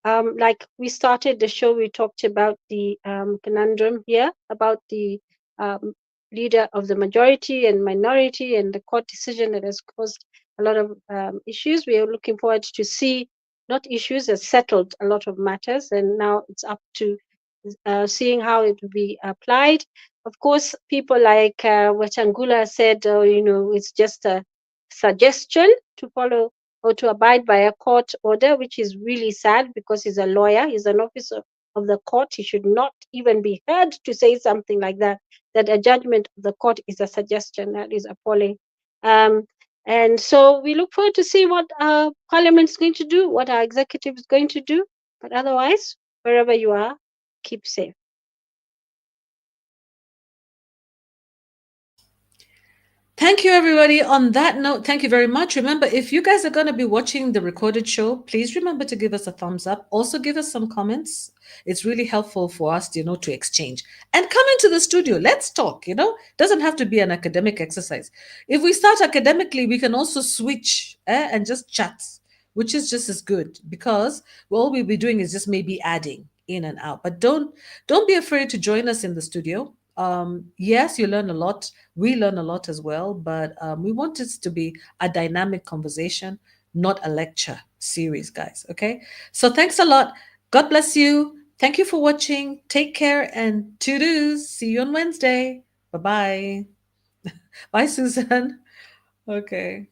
Like we started the show, we talked about the conundrum here about the um, leader of the majority and minority and the court decision that has caused a lot of issues. We are looking forward to see not issues has settled a lot of matters, and now it's up to seeing how it will be applied. Of course, people like Wetangula said, it's just a suggestion to follow or to abide by a court order, which is really sad because he's a lawyer, he's an officer of the court. He should not even be heard to say something like that, that a judgment of the court is a suggestion. That is appalling. And so we look forward to see what Parliament is going to do, what our executive is going to do. But otherwise, wherever you are, keep safe. Thank you, everybody. On that note, thank you very much. Remember, if you guys are going to be watching the recorded show, please remember to give us a thumbs up. Also, give us some comments. It's really helpful for us, to exchange and come into the studio. Let's talk. Doesn't have to be an academic exercise. If we start academically, we can also switch and just chat, which is just as good because all we'll be doing is just maybe adding in and out. But don't be afraid to join us in the studio. Yes, you learn a lot. We learn a lot as well, but we want this to be a dynamic conversation, not a lecture series, guys. Okay. So thanks a lot. God bless you. Thank you for watching. Take care and to-dos. See you on Wednesday. Bye bye. Bye, Susan. Okay.